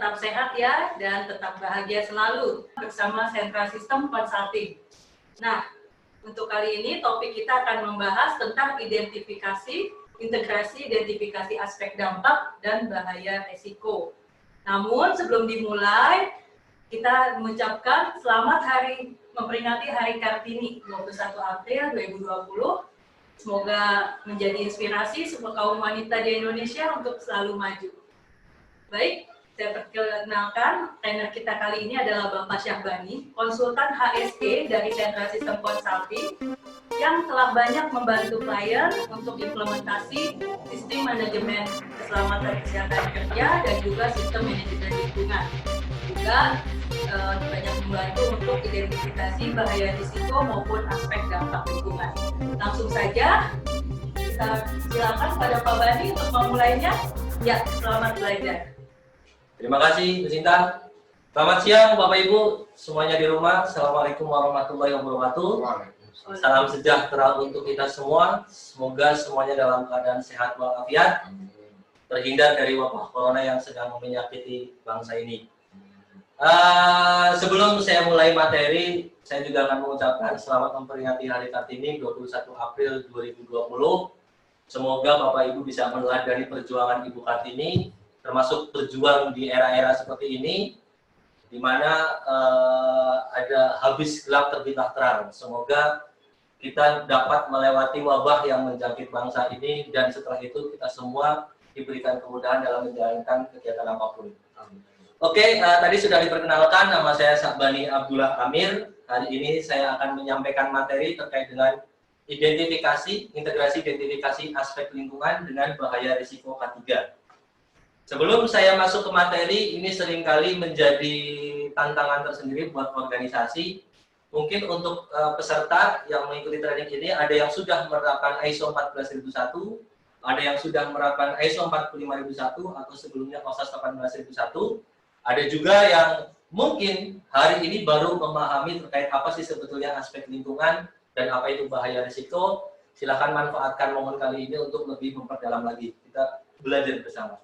tetap sehat ya, dan tetap bahagia selalu bersama Sentra Sistem Consulting. Nah, untuk kali ini topik kita akan membahas tentang integrasi identifikasi aspek dampak dan bahaya resiko. Namun sebelum dimulai, kita mengucapkan memperingati Hari Kartini 21 April 2020. Semoga menjadi inspirasi semua kaum wanita di Indonesia untuk selalu maju. Baik, saya perkenalkan trainer kita kali ini adalah Bapak Syahbani, konsultan HSE dari Sentra Sistem Consulting yang telah banyak membantu klien untuk implementasi sistem manajemen keselamatan kesehatan kerja dan juga sistem manajemen lingkungan. Juga banyak membantu untuk identifikasi bahaya risiko maupun aspek dampak lingkungan. Langsung saja kita silakan pada Pak Bani untuk memulainya. Ya, selamat belajar. Terima kasih, Bu Sinta. Selamat siang, Bapak Ibu semuanya di rumah. Assalamualaikum warahmatullahi wabarakatuh. Salam sejahtera untuk kita semua. Semoga semuanya dalam keadaan sehat walafiat, terhindar dari wabah corona yang sedang menyakiti bangsa ini. Sebelum saya mulai materi, saya juga akan mengucapkan selamat memperingati Hari Kartini 21 April 2020. Semoga Bapak Ibu bisa meneladani perjuangan Ibu Kartini, termasuk berjuang di era-era seperti ini, di mana ada habis gelap terbitlah terang. Semoga kita dapat melewati wabah yang menjangkit bangsa ini, dan setelah itu kita semua diberikan kemudahan dalam menjalankan kegiatan apapun. Oke, tadi sudah diperkenalkan, nama saya Syahbani Abdullah Amir. Hari ini saya akan menyampaikan materi terkait dengan integrasi identifikasi aspek lingkungan dengan bahaya risiko K3. Sebelum saya masuk ke materi, ini seringkali menjadi tantangan tersendiri buat organisasi. Mungkin untuk peserta yang mengikuti training ini, ada yang sudah menerapkan ISO 14001, ada yang sudah menerapkan ISO 45001, atau sebelumnya OSAS 18001. Ada juga yang mungkin hari ini baru memahami terkait apa sih sebetulnya aspek lingkungan dan apa itu bahaya risiko. Silakan manfaatkan momen kali ini untuk lebih memperdalam lagi. Kita belajar bersama.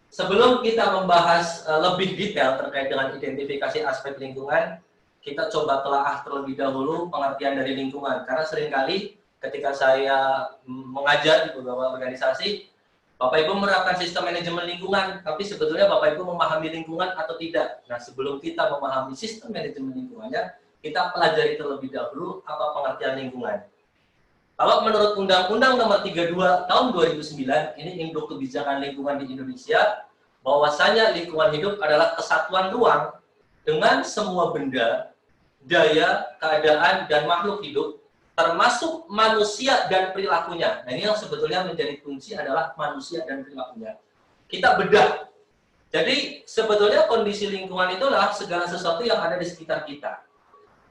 Sebelum kita membahas lebih detail terkait dengan identifikasi aspek lingkungan, kita coba telaah terlebih dahulu pengertian dari lingkungan. Karena seringkali ketika saya mengajar di beberapa organisasi, Bapak Ibu menerapkan sistem manajemen lingkungan, tapi sebetulnya Bapak Ibu memahami lingkungan atau tidak. Nah, sebelum kita memahami sistem manajemen lingkungannya, kita pelajari terlebih dahulu apa pengertian lingkungan. Kalau menurut Undang-Undang Nomor 32 Tahun 2009, ini Induk Kebijakan Lingkungan di Indonesia, bahwasanya lingkungan hidup adalah kesatuan ruang dengan semua benda, daya, keadaan, dan makhluk hidup, termasuk manusia dan perilakunya. Nah, ini yang sebetulnya menjadi kunci adalah manusia dan perilakunya. Kita bedah. Jadi, sebetulnya kondisi lingkungan itulah segala sesuatu yang ada di sekitar kita.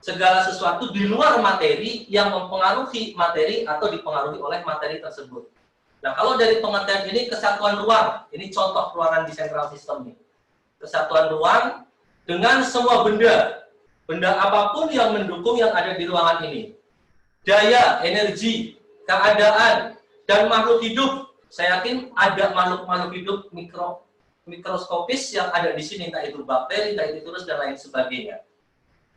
Segala sesuatu di luar materi yang mempengaruhi materi atau dipengaruhi oleh materi tersebut. Nah, kalau dari pengertian ini, kesatuan ruang, ini contoh ruangan di Central System nih. Kesatuan ruang dengan semua benda, benda apapun yang mendukung yang ada di ruangan ini. Daya, energi, keadaan, dan makhluk hidup. Saya yakin ada makhluk-makhluk hidup mikroskopis yang ada di sini, entah itu bakteri, entah itu virus, dan lain sebagainya.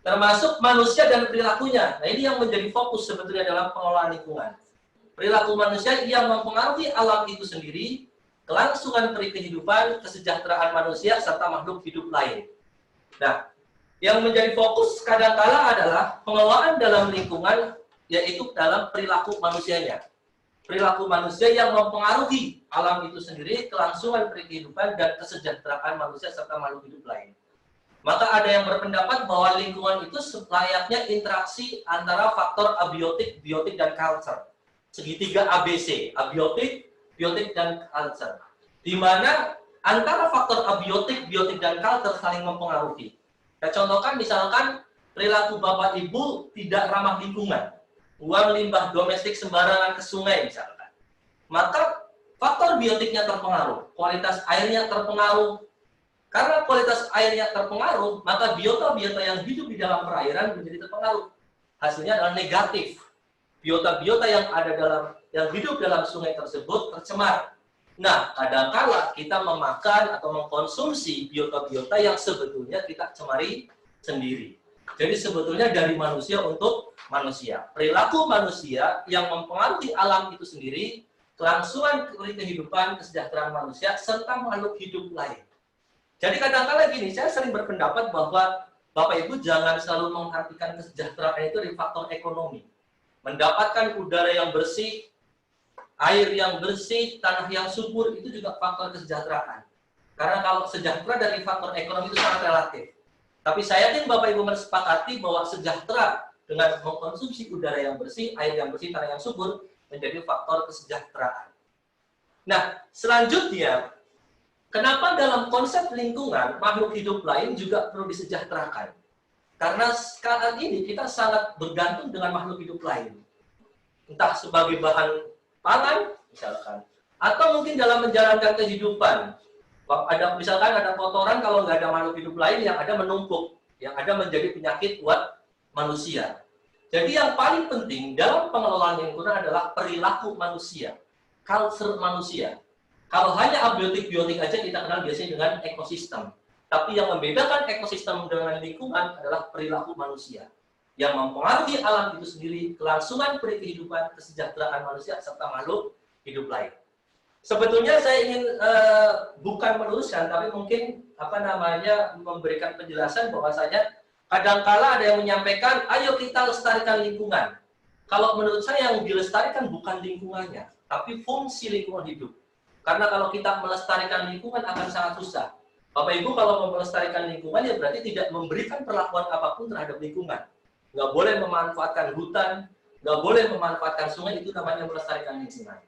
Termasuk manusia dan perilakunya. Nah, ini yang menjadi fokus sebetulnya dalam pengelolaan lingkungan. Perilaku manusia yang mempengaruhi alam itu sendiri, kelangsungan kehidupan, kesejahteraan manusia, serta makhluk hidup lain. Nah, yang menjadi fokus kadangkala adalah pengelolaan dalam lingkungan, yaitu dalam perilaku manusianya. Perilaku manusia yang mempengaruhi alam itu sendiri, kelangsungan kehidupan, dan kesejahteraan manusia, serta makhluk hidup lain. Maka ada yang berpendapat bahwa lingkungan itu layaknya interaksi antara faktor abiotik, biotik, dan culture. Segitiga ABC, abiotik, biotik, dan culture. Di mana antara faktor abiotik, biotik, dan culture saling mempengaruhi. Saya contohkan misalkan perilaku Bapak Ibu tidak ramah lingkungan, buang limbah domestik sembarangan ke sungai misalkan. Maka faktor biotiknya terpengaruh, kualitas airnya terpengaruh. Karena kualitas airnya terpengaruh, maka biota-biota yang hidup di dalam perairan menjadi terpengaruh. Hasilnya adalah negatif. Biota-biota yang hidup dalam sungai tersebut tercemar. Nah, kadangkala kita memakan atau mengkonsumsi biota-biota yang sebetulnya kita cemari sendiri. Jadi sebetulnya dari manusia untuk manusia. Perilaku manusia yang mempengaruhi alam itu sendiri, kelangsungan kehidupan, kesejahteraan manusia, serta makhluk hidup lain. Jadi kadang-kala gini, saya sering berpendapat bahwa Bapak Ibu jangan selalu mengartikan kesejahteraan itu dari faktor ekonomi. Mendapatkan udara yang bersih, air yang bersih, tanah yang subur, itu juga faktor kesejahteraan. Karena kalau sejahtera dari faktor ekonomi itu sangat relatif. Tapi saya yakin Bapak Ibu mensepakati bahwa sejahtera dengan mengkonsumsi udara yang bersih, air yang bersih, tanah yang subur, menjadi faktor kesejahteraan. Nah, selanjutnya, kenapa dalam konsep lingkungan, makhluk hidup lain juga perlu disejahterakan? Karena sekarang ini kita sangat bergantung dengan makhluk hidup lain. Entah sebagai bahan pangan, misalkan. Atau mungkin dalam menjalankan kehidupan. Misalkan ada kotoran, kalau nggak ada makhluk hidup lain, yang ada menumpuk. Yang ada menjadi penyakit buat manusia. Jadi yang paling penting dalam pengelolaan lingkungan adalah perilaku manusia. Culture manusia. Kalau hanya abiotik-biotik aja kita kenal biasanya dengan ekosistem. Tapi yang membedakan ekosistem dengan lingkungan adalah perilaku manusia. Yang mempengaruhi alam itu sendiri, kelangsungan kehidupan, kesejahteraan manusia, serta makhluk hidup lain. Sebetulnya saya ingin bukan meluruskan, tapi mungkin memberikan penjelasan bahwasanya kadangkala ada yang menyampaikan, ayo kita lestarikan lingkungan. Kalau menurut saya yang dilestarikan bukan lingkungannya, tapi fungsi lingkungan hidup. Karena kalau kita melestarikan lingkungan akan sangat susah. Bapak Ibu kalau melestarikan lingkungan ya berarti tidak memberikan perlakuan apapun terhadap lingkungan. Nggak boleh memanfaatkan hutan, nggak boleh memanfaatkan sungai, itu namanya melestarikan lingkungan.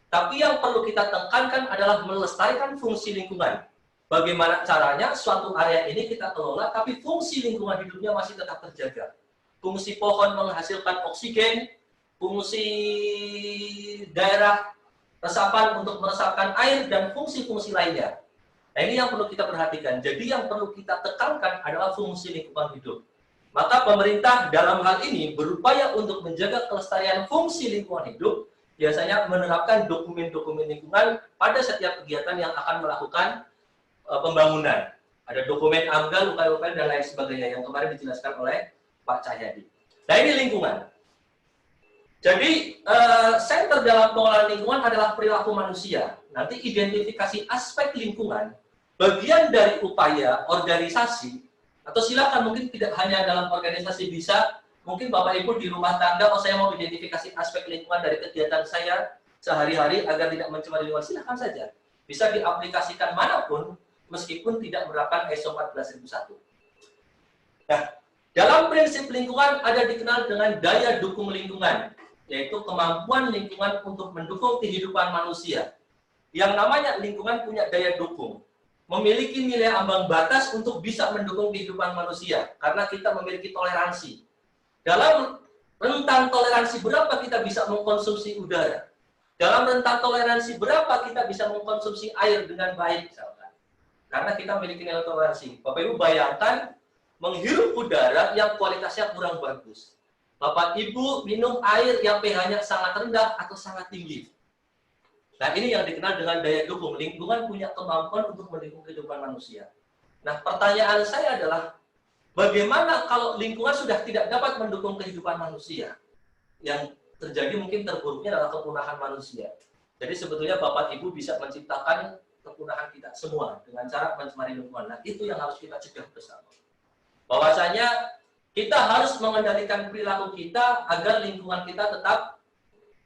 Tapi yang perlu kita tekankan adalah melestarikan fungsi lingkungan. Bagaimana caranya suatu area ini kita kelola, tapi fungsi lingkungan hidupnya masih tetap terjaga. Fungsi pohon menghasilkan oksigen, fungsi daerah resapan untuk meresapkan air, dan fungsi-fungsi lainnya. Nah, ini yang perlu kita perhatikan. Jadi yang perlu kita tekankan adalah fungsi lingkungan hidup. Maka pemerintah dalam hal ini berupaya untuk menjaga kelestarian fungsi lingkungan hidup, biasanya menerapkan dokumen-dokumen lingkungan pada setiap kegiatan yang akan melakukan pembangunan. Ada dokumen AMDAL, UKL, dan lain sebagainya yang kemarin dijelaskan oleh Pak Cahyadi. Nah, ini lingkungan. Jadi, center dalam pengelolaan lingkungan adalah perilaku manusia. Nanti identifikasi aspek lingkungan, bagian dari upaya organisasi, atau silakan mungkin tidak hanya dalam organisasi bisa, mungkin Bapak Ibu di rumah tangga, oh saya mau identifikasi aspek lingkungan dari kegiatan saya sehari-hari agar tidak mencemari lingkungan, silakan saja. Bisa diaplikasikan manapun, meskipun tidak menerapkan ISO 14001. Nah, dalam prinsip lingkungan ada dikenal dengan daya dukung lingkungan, yaitu kemampuan lingkungan untuk mendukung kehidupan manusia. Yang namanya lingkungan punya daya dukung, memiliki nilai ambang batas untuk bisa mendukung kehidupan manusia, karena kita memiliki toleransi. Dalam rentang toleransi berapa kita bisa mengkonsumsi udara? Dalam rentang toleransi berapa kita bisa mengkonsumsi air dengan baik, misalkan? Karena kita memiliki nilai toleransi. Bapak Ibu bayangkan menghirup udara yang kualitasnya kurang bagus. Bapak Ibu minum air yang pH-nya sangat rendah atau sangat tinggi. Nah, ini yang dikenal dengan daya dukung. Lingkungan punya kemampuan untuk mendukung kehidupan manusia. Nah, pertanyaan saya adalah, bagaimana kalau lingkungan sudah tidak dapat mendukung kehidupan manusia? Yang terjadi mungkin terburuknya adalah kepunahan manusia. Jadi sebetulnya Bapak Ibu bisa menciptakan kepunahan kita semua dengan cara mencemari lingkungan. Nah, itu yang harus kita cegah bersama. Bahwasanya kita harus mengendalikan perilaku kita agar lingkungan kita tetap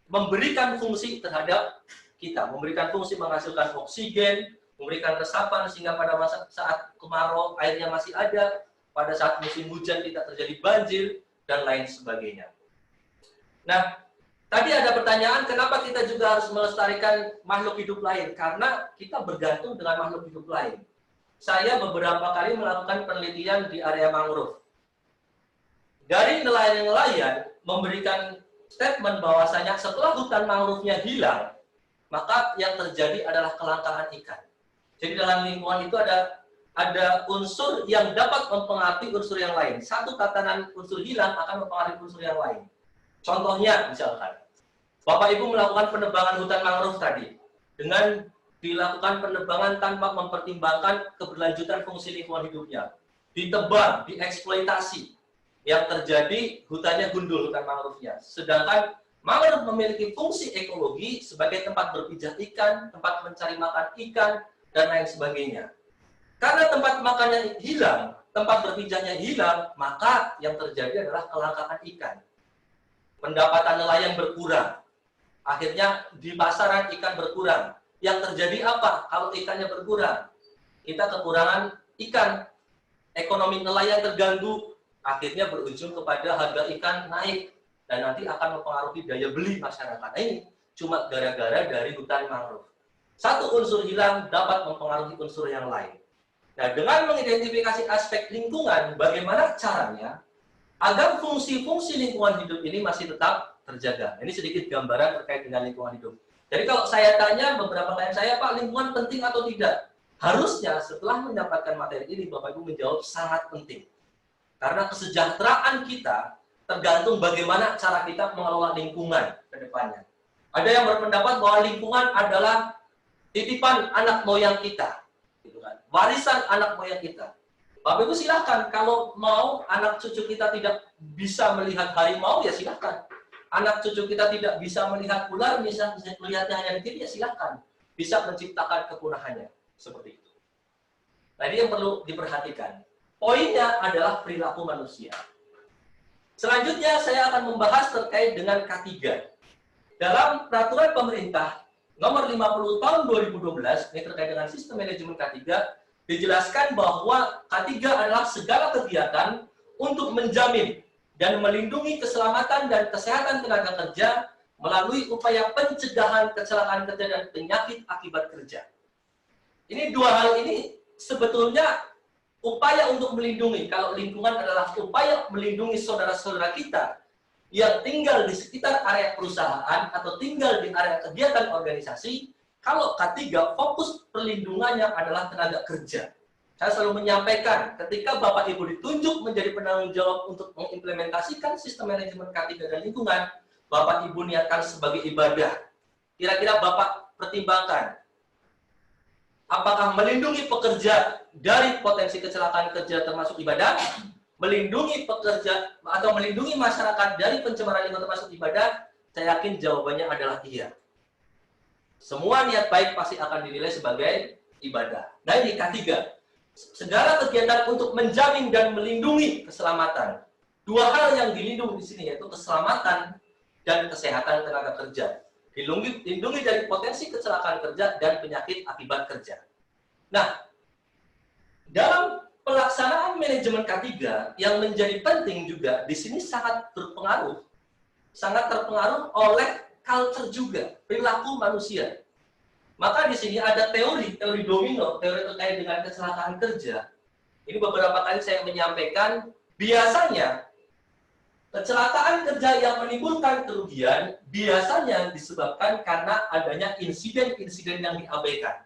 memberikan fungsi terhadap kita, memberikan fungsi menghasilkan oksigen, memberikan resapan sehingga pada saat kemarau airnya masih ada, pada saat musim hujan tidak terjadi banjir, dan lain sebagainya. Nah, tadi ada pertanyaan kenapa kita juga harus melestarikan makhluk hidup lain, karena kita bergantung dengan makhluk hidup lain. Saya beberapa kali melakukan penelitian di area mangrove. Dari nelayan-nelayan memberikan statement bahwasanya setelah hutan mangrove-nya hilang, maka yang terjadi adalah kelangkaan ikan. Jadi dalam lingkungan itu ada unsur yang dapat mempengaruhi unsur yang lain. Satu tatanan unsur hilang akan mempengaruhi unsur yang lain. Contohnya misalkan, Bapak Ibu melakukan penebangan hutan mangrove tadi dengan dilakukan penebangan tanpa mempertimbangkan keberlanjutan fungsi lingkungan hidupnya, ditebang, dieksploitasi. Yang terjadi hutannya gundul, hutan mangrove-nya. Sedangkan mangrove memiliki fungsi ekologi sebagai tempat berpijak ikan, tempat mencari makan ikan, dan lain sebagainya. Karena tempat makannya hilang, tempat berpijaknya hilang, maka yang terjadi adalah kelangkaan ikan. Pendapatan nelayan berkurang. Akhirnya di pasaran ikan berkurang. Yang terjadi apa kalau ikannya berkurang? Kita kekurangan ikan. Ekonomi nelayan terganggu. Akhirnya berujung kepada harga ikan naik. Dan nanti akan mempengaruhi daya beli masyarakat. Nah, ini cuma gara-gara dari hutan mangrove. Satu unsur hilang dapat mempengaruhi unsur yang lain. Nah, dengan mengidentifikasi aspek lingkungan, bagaimana caranya agar fungsi-fungsi lingkungan hidup ini masih tetap terjaga. Ini sedikit gambaran terkait dengan lingkungan hidup. Jadi kalau saya tanya beberapa klien saya, Pak, lingkungan penting atau tidak? Harusnya setelah mendapatkan materi ini, Bapak Ibu menjawab sangat penting. Karena kesejahteraan kita tergantung bagaimana cara kita mengelola lingkungan ke depannya. Ada yang berpendapat bahwa lingkungan adalah titipan anak moyang kita. Gitu kan? Warisan anak moyang kita. Bapak Ibu silakan, kalau mau anak cucu kita tidak bisa melihat harimau, ya silakan. Anak cucu kita tidak bisa melihat ular, bisa melihatnya hanya di TV, ya silakan. Bisa menciptakan kepunahannya. Seperti itu. Nah, ini yang perlu diperhatikan. Poinnya adalah perilaku manusia. Selanjutnya, saya akan membahas terkait dengan K3. Dalam peraturan pemerintah nomor 50 tahun 2012, ini terkait dengan sistem manajemen K3, dijelaskan bahwa K3 adalah segala kegiatan untuk menjamin dan melindungi keselamatan dan kesehatan tenaga kerja melalui upaya pencegahan kecelakaan kerja dan penyakit akibat kerja. Ini dua hal ini sebetulnya upaya untuk melindungi. Kalau lingkungan adalah upaya melindungi saudara-saudara kita yang tinggal di sekitar area perusahaan atau tinggal di area kegiatan organisasi, kalau K3 fokus perlindungannya adalah tenaga kerja. Saya selalu menyampaikan, ketika Bapak Ibu ditunjuk menjadi penanggung jawab untuk mengimplementasikan sistem manajemen K3 dan lingkungan, Bapak Ibu niatkan sebagai ibadah. Kira-kira Bapak pertimbangkan, apakah melindungi pekerja dari potensi kecelakaan kerja termasuk ibadah, melindungi pekerja atau melindungi masyarakat dari pencemaran lingkungan termasuk ibadah? Saya yakin jawabannya adalah iya. Semua niat baik pasti akan dinilai sebagai ibadah. Nah, ini K3. Segala kegiatan untuk menjamin dan melindungi keselamatan. Dua hal yang dilindungi di sini yaitu keselamatan dan kesehatan tenaga kerja. Dilindungi dari potensi kecelakaan kerja dan penyakit akibat kerja. Nah, dalam pelaksanaan manajemen K3 yang menjadi penting juga di sini sangat terpengaruh oleh culture juga, perilaku manusia. Maka di sini ada teori domino, teori terkait dengan kecelakaan kerja. Ini beberapa kali saya menyampaikan, biasanya kecelakaan kerja yang menimbulkan kerugian biasanya disebabkan karena adanya insiden-insiden yang diabaikan.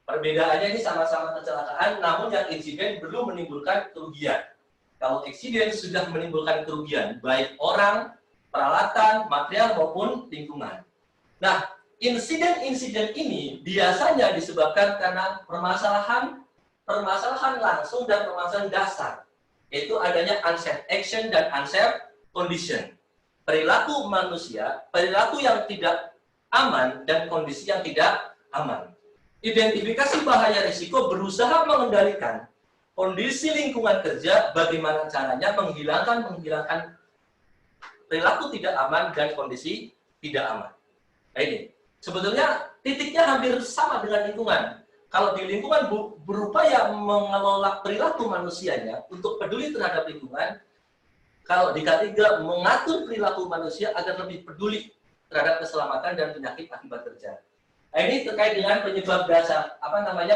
Perbedaannya ini sama-sama kecelakaan, namun yang insiden belum menimbulkan kerugian. Kalau insiden sudah menimbulkan kerugian, baik orang, peralatan, material, maupun lingkungan. Nah, insiden-insiden ini biasanya disebabkan karena permasalahan langsung dan permasalahan dasar, yaitu adanya unsafe action dan unsafe condition. Perilaku manusia, perilaku yang tidak aman dan kondisi yang tidak aman. Identifikasi bahaya risiko berusaha mengendalikan kondisi lingkungan kerja, bagaimana caranya menghilangkan perilaku tidak aman dan kondisi tidak aman. Nah, ini sebetulnya titiknya hampir sama dengan lingkungan. Kalau di lingkungan berupaya mengelola perilaku manusianya untuk peduli terhadap lingkungan, kalau di K3 mengatur perilaku manusia agar lebih peduli terhadap keselamatan dan penyakit akibat kerja. Nah, ini terkait dengan penyebab dasar,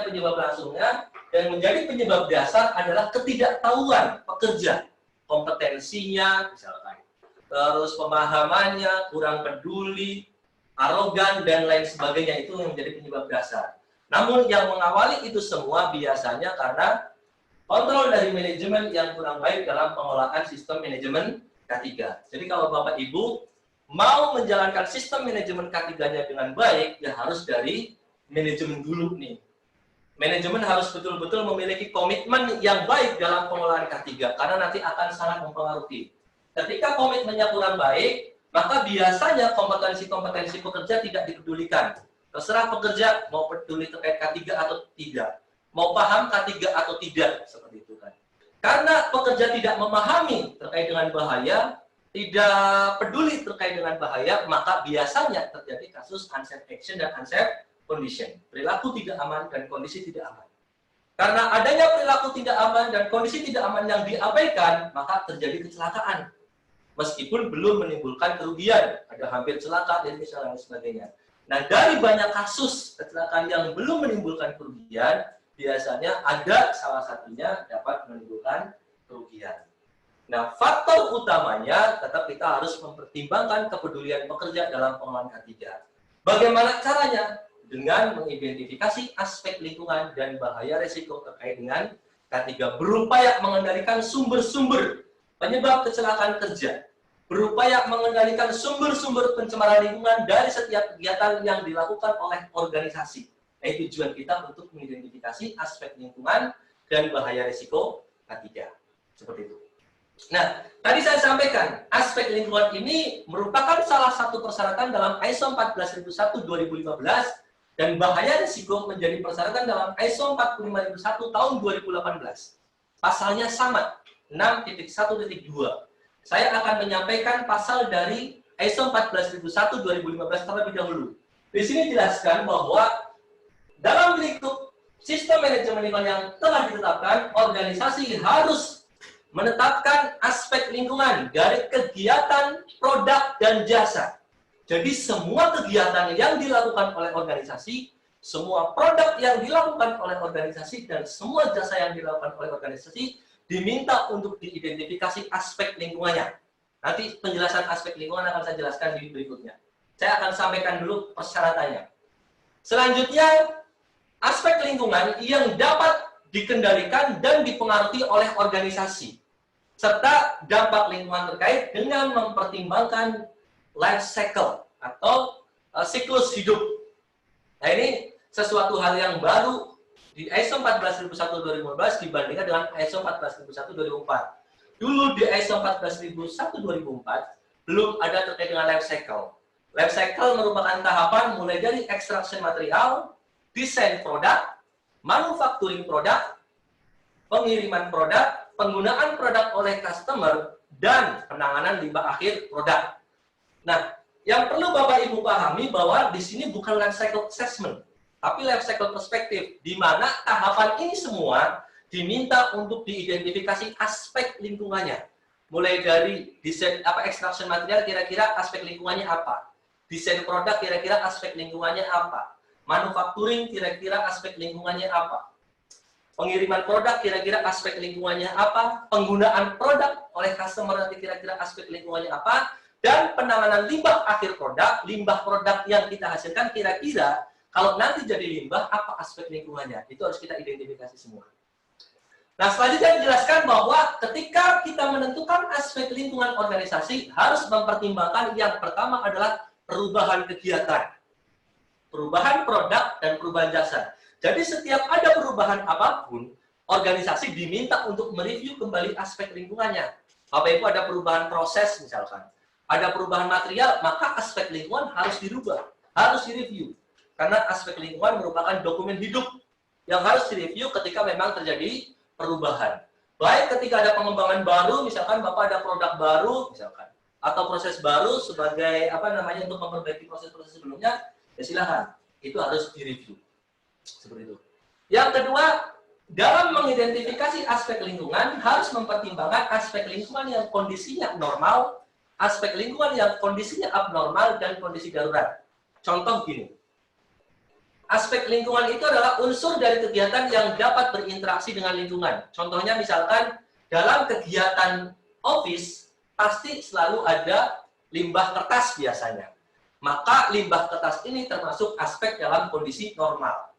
penyebab langsungnya, dan menjadi penyebab dasar adalah ketidaktahuan pekerja, kompetensinya, misalkan, terus pemahamannya, kurang peduli, arogan, dan lain sebagainya, itu yang menjadi penyebab dasar. Namun yang mengawali itu semua biasanya karena kontrol dari manajemen yang kurang baik dalam pengelolaan sistem manajemen K3. Jadi kalau Bapak Ibu mau menjalankan sistem manajemen K3-nya dengan baik, ya harus dari manajemen dulu nih. Manajemen harus betul-betul memiliki komitmen yang baik dalam pengelolaan K3, karena nanti akan sangat mempengaruhi. Ketika komitmennya kurang baik, maka biasanya kompetensi-kompetensi pekerja tidak dipedulikan. Terserah pekerja mau peduli terkait K3 atau tidak, mau paham K3 atau tidak, seperti itu kan. Karena pekerja tidak memahami terkait dengan bahaya, tidak peduli terkait dengan bahaya, maka biasanya terjadi kasus unsafe action dan unsafe condition. Perilaku tidak aman dan kondisi tidak aman. Karena adanya perilaku tidak aman dan kondisi tidak aman yang diabaikan, maka terjadi kecelakaan. Meskipun belum menimbulkan kerugian, ada hampir celaka dan misalnya sebagainya. Nah, dari banyak kasus kecelakaan yang belum menimbulkan kerugian, biasanya ada salah satunya dapat menimbulkan kerugian. Nah, faktor utamanya tetap kita harus mempertimbangkan kepedulian pekerja dalam pengelolaan K3. Bagaimana caranya? Dengan mengidentifikasi aspek lingkungan dan bahaya resiko terkait dengan K3, berupaya mengendalikan sumber-sumber penyebab kecelakaan kerja, berupaya mengendalikan sumber-sumber pencemaran lingkungan dari setiap kegiatan yang dilakukan oleh organisasi. Nah, tujuan kita untuk mengidentifikasi aspek lingkungan dan bahaya resiko K3. Seperti itu. Nah, tadi saya sampaikan, aspek lingkungan ini merupakan salah satu persyaratan dalam ISO 14001/2015 dan bahaya risiko menjadi persyaratan dalam ISO 45001 tahun 2018. Pasalnya sama, 6.1.2. Saya akan menyampaikan pasal dari ISO 14001/2015 terlebih dahulu. Di sini dijelaskan bahwa dalam lingkup sistem manajemen lingkungan yang telah ditetapkan, organisasi harus menetapkan aspek lingkungan dari kegiatan, produk, dan jasa. Jadi semua kegiatan yang dilakukan oleh organisasi, semua produk yang dilakukan oleh organisasi, dan semua jasa yang dilakukan oleh organisasi diminta untuk diidentifikasi aspek lingkungannya. Nanti penjelasan aspek lingkungan akan saya jelaskan di berikutnya. Saya akan sampaikan dulu persyaratannya. Selanjutnya, aspek lingkungan yang dapat dikendalikan dan dipengaruhi oleh organisasi, serta dampak lingkungan terkait dengan mempertimbangkan life cycle atau siklus hidup. Nah, ini sesuatu hal yang baru di ISO 14001/2015 dibandingkan dengan ISO 14001/2004. Dulu di ISO 14001/2004 belum ada terkait dengan life cycle. Life cycle merupakan tahapan mulai dari extraction material, desain produk, manufacturing produk, pengiriman produk, penggunaan produk oleh customer, dan penanganan limbah akhir produk. Nah, yang perlu Bapak Ibu pahami bahwa di sini bukan life cycle assessment, tapi life cycle perspektif, di mana tahapan ini semua diminta untuk diidentifikasi aspek lingkungannya. Mulai dari desain extraction material, kira-kira aspek lingkungannya apa? Desain produk, kira-kira aspek lingkungannya apa? Manufacturing, kira-kira aspek lingkungannya apa? Pengiriman produk, kira-kira aspek lingkungannya apa? Penggunaan produk oleh customer, nanti kira-kira aspek lingkungannya apa? Dan penanganan limbah akhir produk, limbah produk yang kita hasilkan, kira-kira kalau nanti jadi limbah, apa aspek lingkungannya? Itu harus kita identifikasi semua. Nah, selanjutnya dijelaskan bahwa ketika kita menentukan aspek lingkungan organisasi, harus mempertimbangkan yang pertama adalah perubahan kegiatan, perubahan produk, dan perubahan jasa. Jadi setiap ada perubahan apapun, organisasi diminta untuk mereview kembali aspek lingkungannya. Bapak Ibu, ada perubahan proses misalkan, ada perubahan material, maka aspek lingkungan harus dirubah, harus direview. Karena aspek lingkungan merupakan dokumen hidup yang harus direview ketika memang terjadi perubahan. Baik ketika ada pengembangan baru, misalkan Bapak ada produk baru, misalkan, atau proses baru sebagai untuk memperbaiki proses-proses sebelumnya, ya silahkan, itu harus direview. Seperti itu. Yang kedua, dalam mengidentifikasi aspek lingkungan harus mempertimbangkan aspek lingkungan yang kondisinya normal, aspek lingkungan yang kondisinya abnormal, dan kondisi darurat. Contoh gini, aspek lingkungan itu adalah unsur dari kegiatan yang dapat berinteraksi dengan lingkungan. Contohnya misalkan dalam kegiatan office pasti selalu ada limbah kertas biasanya. Maka limbah kertas ini termasuk aspek dalam kondisi normal.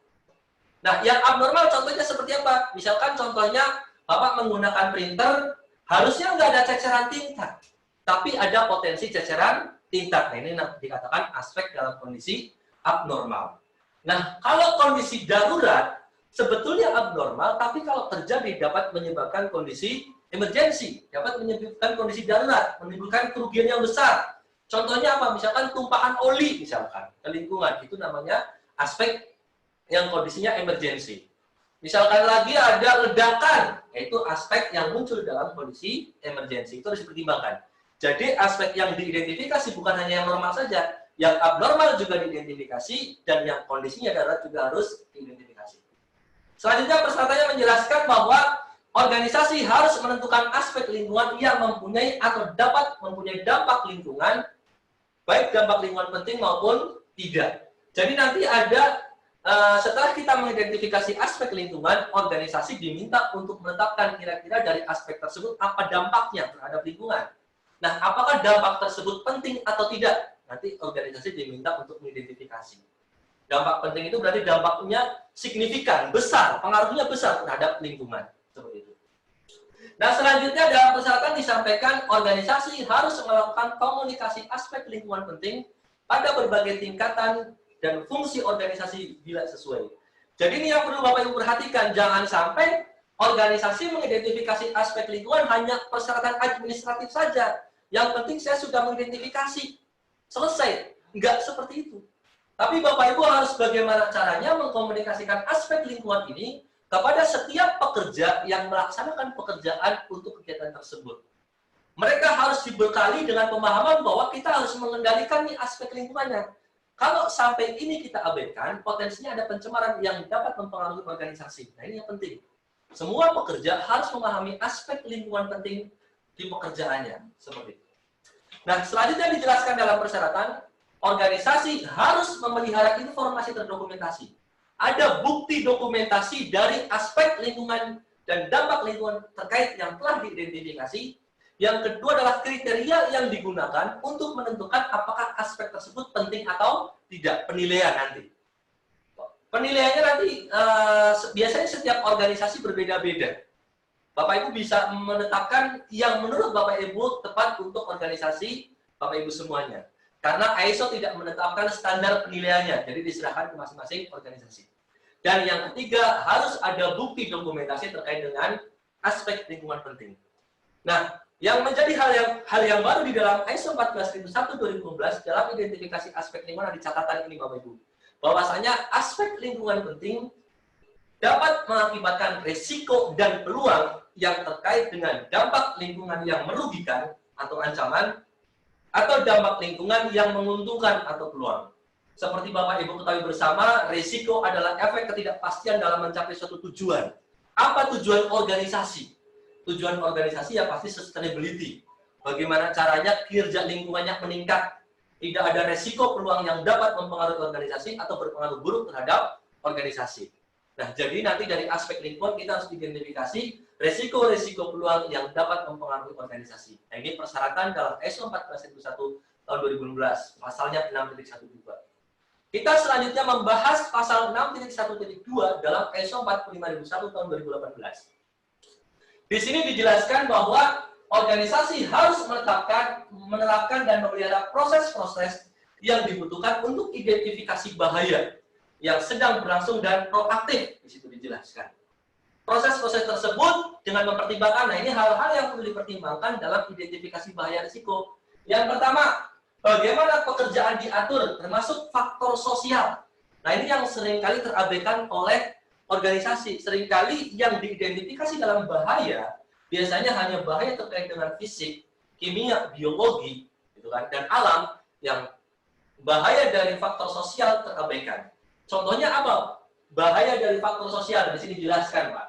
Nah, yang abnormal contohnya seperti apa? Misalkan contohnya Bapak menggunakan printer, harusnya nggak ada ceceran tinta, tapi ada potensi ceceran tinta. Nah, ini dikatakan aspek dalam kondisi abnormal. Nah, kalau kondisi darurat sebetulnya abnormal, tapi kalau terjadi dapat menyebabkan kondisi emergensi, dapat menyebabkan kondisi darurat, menimbulkan kerugian yang besar. Contohnya apa? Misalkan tumpahan oli misalkan ke lingkungan, itu namanya aspek yang kondisinya emergensi. Misalkan lagi ada ledakan, yaitu aspek yang muncul dalam kondisi emergensi, itu harus dipertimbangkan. Jadi aspek yang diidentifikasi bukan hanya yang normal saja, yang abnormal juga diidentifikasi, dan yang kondisinya darurat juga harus diidentifikasi. Selanjutnya persyaratannya menjelaskan bahwa organisasi harus menentukan aspek lingkungan yang mempunyai atau dapat mempunyai dampak lingkungan, baik dampak lingkungan penting maupun tidak. Jadi nanti ada, setelah kita mengidentifikasi aspek lingkungan, organisasi diminta untuk menetapkan kira-kira dari aspek tersebut apa dampaknya terhadap lingkungan. Nah, apakah dampak tersebut penting atau tidak? Nanti organisasi diminta untuk mengidentifikasi. Dampak penting itu berarti dampaknya signifikan, besar, pengaruhnya besar terhadap lingkungan. Seperti itu. Nah, selanjutnya dalam persyaratan disampaikan organisasi harus melakukan komunikasi aspek lingkungan penting pada berbagai tingkatan dan fungsi organisasi bila sesuai. Jadi ini yang perlu Bapak Ibu perhatikan, jangan sampai organisasi mengidentifikasi aspek lingkungan hanya persyaratan administratif saja. Yang penting saya sudah mengidentifikasi, selesai. Enggak seperti itu. Tapi Bapak Ibu harus bagaimana caranya mengkomunikasikan aspek lingkungan ini kepada setiap pekerja yang melaksanakan pekerjaan untuk kegiatan tersebut. Mereka harus dibekali dengan pemahaman bahwa kita harus mengendalikan nih aspek lingkungannya. Kalau sampai ini kita abaikan, potensinya ada pencemaran yang dapat mempengaruhi organisasi. Nah, ini yang penting. Semua pekerja harus memahami aspek lingkungan penting di pekerjaannya. Seperti itu. Nah, selanjutnya dijelaskan dalam persyaratan, organisasi harus memelihara informasi terdokumentasi. Ada bukti dokumentasi dari aspek lingkungan dan dampak lingkungan terkait yang telah diidentifikasi. Yang kedua adalah kriteria yang digunakan untuk menentukan apakah aspek tersebut penting atau tidak. Penilaian nanti. Penilaiannya nanti biasanya setiap organisasi berbeda-beda. Bapak Ibu bisa menetapkan yang menurut Bapak Ibu tepat untuk organisasi Bapak Ibu semuanya. Karena ISO tidak menetapkan standar penilaiannya, jadi diserahkan ke masing-masing organisasi. Dan yang ketiga, harus ada bukti dokumentasi terkait dengan aspek lingkungan penting. Nah, yang menjadi hal yang baru di dalam ISO 14001/2015 dalam identifikasi aspek lingkungan di catatan ini Bapak Ibu. Bahwasanya aspek lingkungan penting dapat mengakibatkan risiko dan peluang yang terkait dengan dampak lingkungan yang merugikan atau ancaman, atau dampak lingkungan yang menguntungkan atau peluang. Seperti Bapak Ibu ketahui bersama, risiko adalah efek ketidakpastian dalam mencapai suatu tujuan. Apa tujuan organisasi? Tujuan organisasi ya pasti sustainability. Bagaimana caranya kinerja lingkungannya meningkat. Tidak ada resiko peluang yang dapat mempengaruhi organisasi atau berpengaruh buruk terhadap organisasi. Nah, jadi nanti dari aspek lingkungan kita harus identifikasi resiko-resiko peluang yang dapat mempengaruhi organisasi. Nah, ini persyaratan dalam ISO 14001 tahun 2016, pasalnya 6.1.2. Kita selanjutnya membahas pasal 6.1.2 dalam ISO 45001 tahun 2018. Di sini dijelaskan bahwa organisasi harus menerapkan dan memelihara proses-proses yang dibutuhkan untuk identifikasi bahaya yang sedang berlangsung dan proaktif. Di situ dijelaskan. Proses-proses tersebut dengan mempertimbangkan, nah ini hal-hal yang perlu dipertimbangkan dalam identifikasi bahaya risiko. Yang pertama, bagaimana pekerjaan diatur, termasuk faktor sosial. Nah ini yang seringkali terabaikan oleh organisasi. Seringkali yang diidentifikasi dalam bahaya, biasanya hanya bahaya terkait dengan fisik, kimia, biologi, gitu kan, dan alam, yang bahaya dari faktor sosial terabaikan. Contohnya apa? Bahaya dari faktor sosial, di sini dijelaskan, Pak.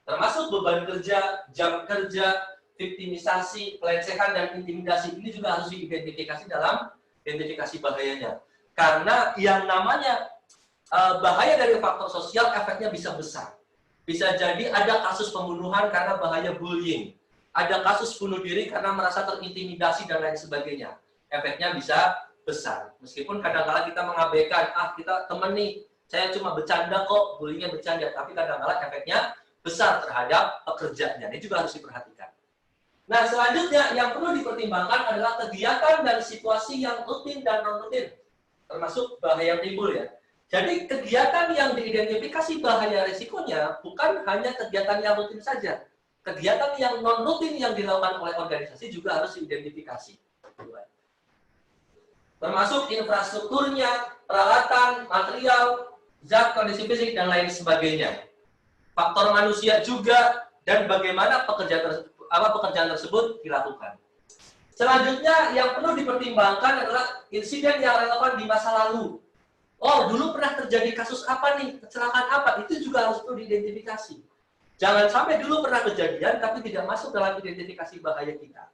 Termasuk beban kerja, jam kerja, victimisasi, pelecehan, dan intimidasi. Ini juga harus diidentifikasi dalam identifikasi bahayanya. Karena yang namanya bahaya dari faktor sosial, efeknya bisa besar. Bisa jadi ada kasus pembunuhan karena bahaya bullying. Ada kasus bunuh diri karena merasa terintimidasi dan lain sebagainya. Efeknya bisa besar. Meskipun kadang-kadang kita mengabaikan, kita temen nih, saya cuma bercanda kok, bullyingnya bercanda. Tapi kadang-kadang efeknya besar terhadap pekerjaannya. Ini juga harus diperhatikan. Nah, selanjutnya yang perlu dipertimbangkan adalah kegiatan dan situasi yang rutin dan non-rutin. Termasuk bahaya yang timbul ya. Jadi kegiatan yang diidentifikasi bahaya risikonya bukan hanya kegiatan yang rutin saja. Kegiatan yang non-rutin yang dilakukan oleh organisasi juga harus diidentifikasi. Termasuk infrastrukturnya, peralatan, material, zat, kondisi fisik, dan lain sebagainya. Faktor manusia juga, dan bagaimana pekerjaan tersebut dilakukan. Selanjutnya yang perlu dipertimbangkan adalah insiden yang relevan di masa lalu. Oh, dulu pernah terjadi kasus apa nih, kecelakaan apa, itu juga harus perlu diidentifikasi. Jangan sampai dulu pernah kejadian, tapi tidak masuk dalam identifikasi bahaya kita.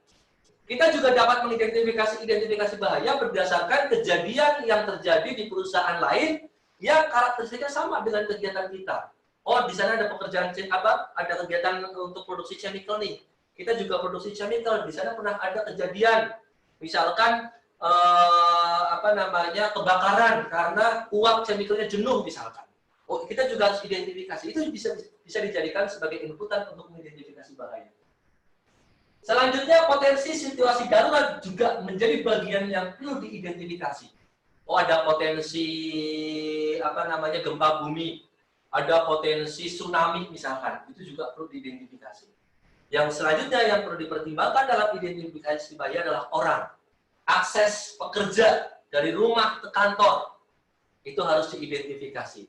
Kita juga dapat identifikasi bahaya berdasarkan kejadian yang terjadi di perusahaan lain yang karakteristiknya sama dengan kegiatan kita. Oh, di sana ada pekerjaan ada kegiatan untuk produksi chemical nih. Kita juga produksi chemical, di sana pernah ada kejadian, misalkan kebakaran karena uap chemicalnya jenuh misalkan. Oh, kita juga harus identifikasi. Itu bisa dijadikan sebagai inputan untuk mengidentifikasi bahaya. Selanjutnya, potensi situasi darurat juga menjadi bagian yang perlu diidentifikasi. Oh, ada potensi gempa bumi, ada potensi tsunami misalkan, itu juga perlu diidentifikasi. Yang selanjutnya yang perlu dipertimbangkan dalam identifikasi bahaya adalah orang. Akses pekerja dari rumah ke kantor, itu harus diidentifikasi.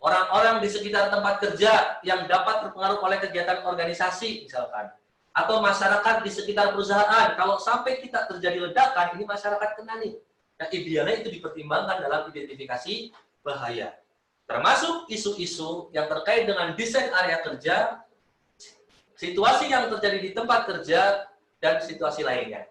Orang-orang di sekitar tempat kerja yang dapat terpengaruh oleh kegiatan organisasi misalkan, atau masyarakat di sekitar perusahaan. Kalau sampai kita terjadi ledakan, ini masyarakat kena nih. Nah, idealnya itu dipertimbangkan dalam identifikasi bahaya. Termasuk isu-isu yang terkait dengan desain area kerja, situasi yang terjadi di tempat kerja, dan situasi lainnya.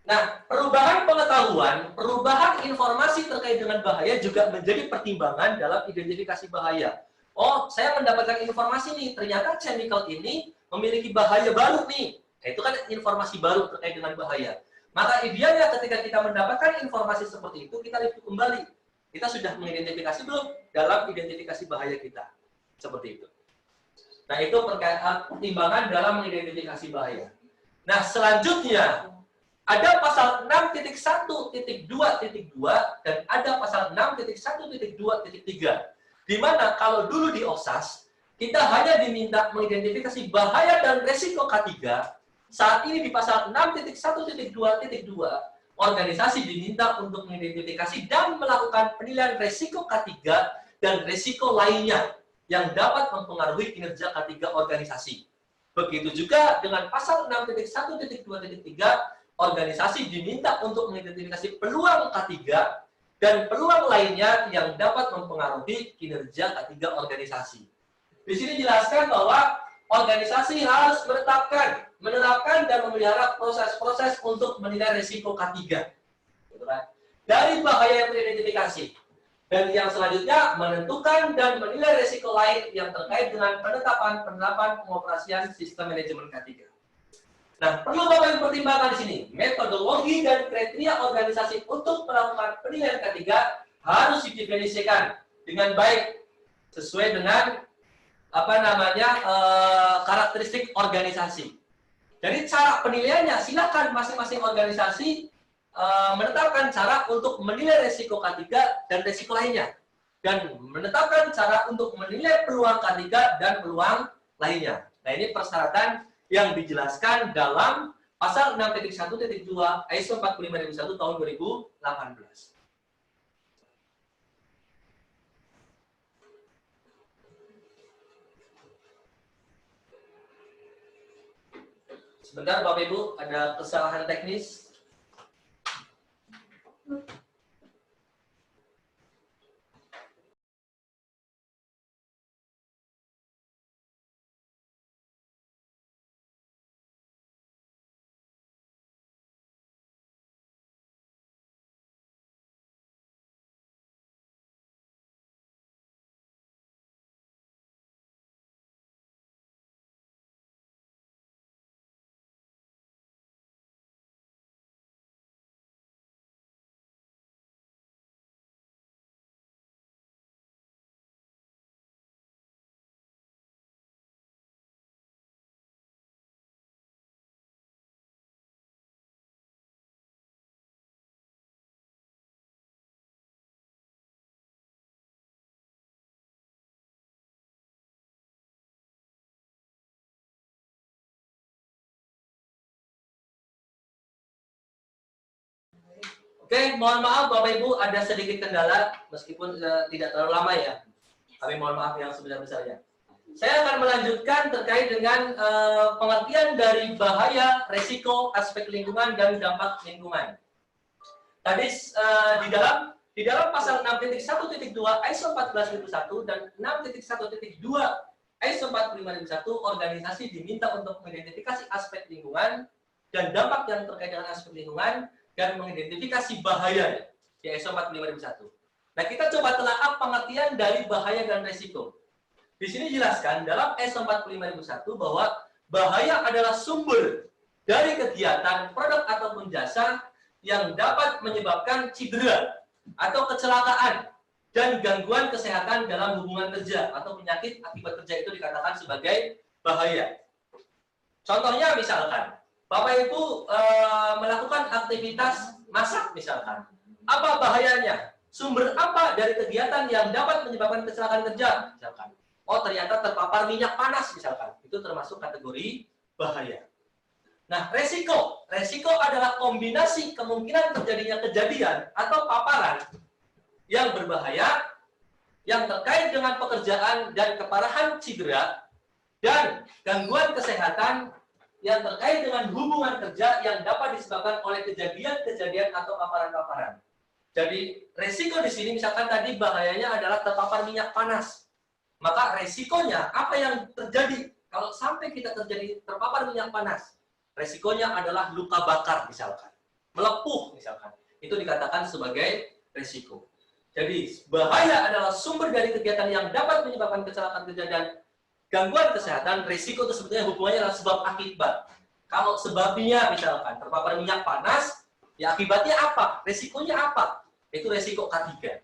Nah, perubahan pengetahuan, perubahan informasi terkait dengan bahaya juga menjadi pertimbangan dalam identifikasi bahaya. Oh, saya mendapatkan informasi nih, ternyata chemical ini memiliki bahaya baru nih. Nah, itu kan informasi baru terkait dengan bahaya. Maka idealnya ketika kita mendapatkan informasi seperti itu, kita review kembali. Kita sudah mengidentifikasi belum dalam identifikasi bahaya kita. Seperti itu. Nah, itu pertimbangan dalam mengidentifikasi bahaya. Nah, selanjutnya, ada pasal 6.1.2.2 dan ada pasal 6.1.2.3. Di mana kalau dulu di OSAS, kita hanya diminta mengidentifikasi bahaya dan resiko K3. Saat ini di pasal 6.1.2.2, organisasi diminta untuk mengidentifikasi dan melakukan penilaian resiko K3 dan resiko lainnya yang dapat mempengaruhi kinerja K3 organisasi. Begitu juga dengan pasal 6.1.2.3, organisasi diminta untuk mengidentifikasi peluang K3 dan peluang lainnya yang dapat mempengaruhi kinerja K3 organisasi. Di sini dijelaskan bahwa organisasi harus menerapkan dan memelihara proses-proses untuk menilai risiko K3. Dari bahaya yang teridentifikasi. Dan yang selanjutnya menentukan dan menilai risiko lain yang terkait dengan penetapan pengoperasian sistem manajemen K3. Nah, perlu Bapak pertimbangkan di sini, metodologi dan kriteria organisasi untuk melakukan penilaian K3 harus didefinisikan dengan baik sesuai dengan karakteristik organisasi. Jadi cara penilaiannya silakan masing-masing organisasi menetapkan cara untuk menilai risiko K3 dan risiko lainnya, dan menetapkan cara untuk menilai peluang K3 dan peluang lainnya. Nah, ini persyaratan yang dijelaskan dalam pasal 6.1.2 ISO 45001 tahun 2018. Sebentar Bapak Ibu, ada kesalahan teknis. Oke, mohon maaf Bapak Ibu ada sedikit kendala meskipun tidak terlalu lama ya. Kami mohon maaf yang sebesar-besarnya. Saya akan melanjutkan terkait dengan pengertian dari bahaya, resiko, aspek lingkungan dan dampak lingkungan. Tadi di dalam pasal 6.1.2 ISO 14001 dan 6.1.2 ISO 45001 organisasi diminta untuk mengidentifikasi aspek lingkungan dan dampak yang terkait dengan aspek lingkungan dan mengidentifikasi bahaya di ISO 45001. Nah, kita coba telaah pengertian dari bahaya dan resiko. Di sini dijelaskan dalam ISO 45001 bahwa bahaya adalah sumber dari kegiatan produk ataupun jasa yang dapat menyebabkan cedera atau kecelakaan dan gangguan kesehatan dalam hubungan kerja atau penyakit akibat kerja itu dikatakan sebagai bahaya. Contohnya misalkan, Bapak Ibu melakukan aktivitas masak misalkan. Apa bahayanya? Sumber apa dari kegiatan yang dapat menyebabkan kecelakaan kerja? Misalkan, oh ternyata terpapar minyak panas misalkan. Itu termasuk kategori bahaya. Nah, resiko. Resiko adalah kombinasi kemungkinan terjadinya kejadian atau paparan yang berbahaya yang terkait dengan pekerjaan dan keparahan cedera dan gangguan kesehatan yang terkait dengan hubungan kerja yang dapat disebabkan oleh kejadian-kejadian atau paparan-paparan. Jadi, resiko di sini misalkan tadi bahayanya adalah terpapar minyak panas. Maka resikonya apa yang terjadi kalau sampai kita terjadi terpapar minyak panas? Resikonya adalah luka bakar misalkan, melepuh misalkan. Itu dikatakan sebagai resiko. Jadi, bahaya adalah sumber dari kegiatan yang dapat menyebabkan kecelakaan kerja dan gangguan kesehatan. Resiko itu sebetulnya hubungannya adalah sebab akibat. Kalau sebabnya misalkan terpapar minyak panas, ya akibatnya apa? Resikonya apa? Itu resiko K3.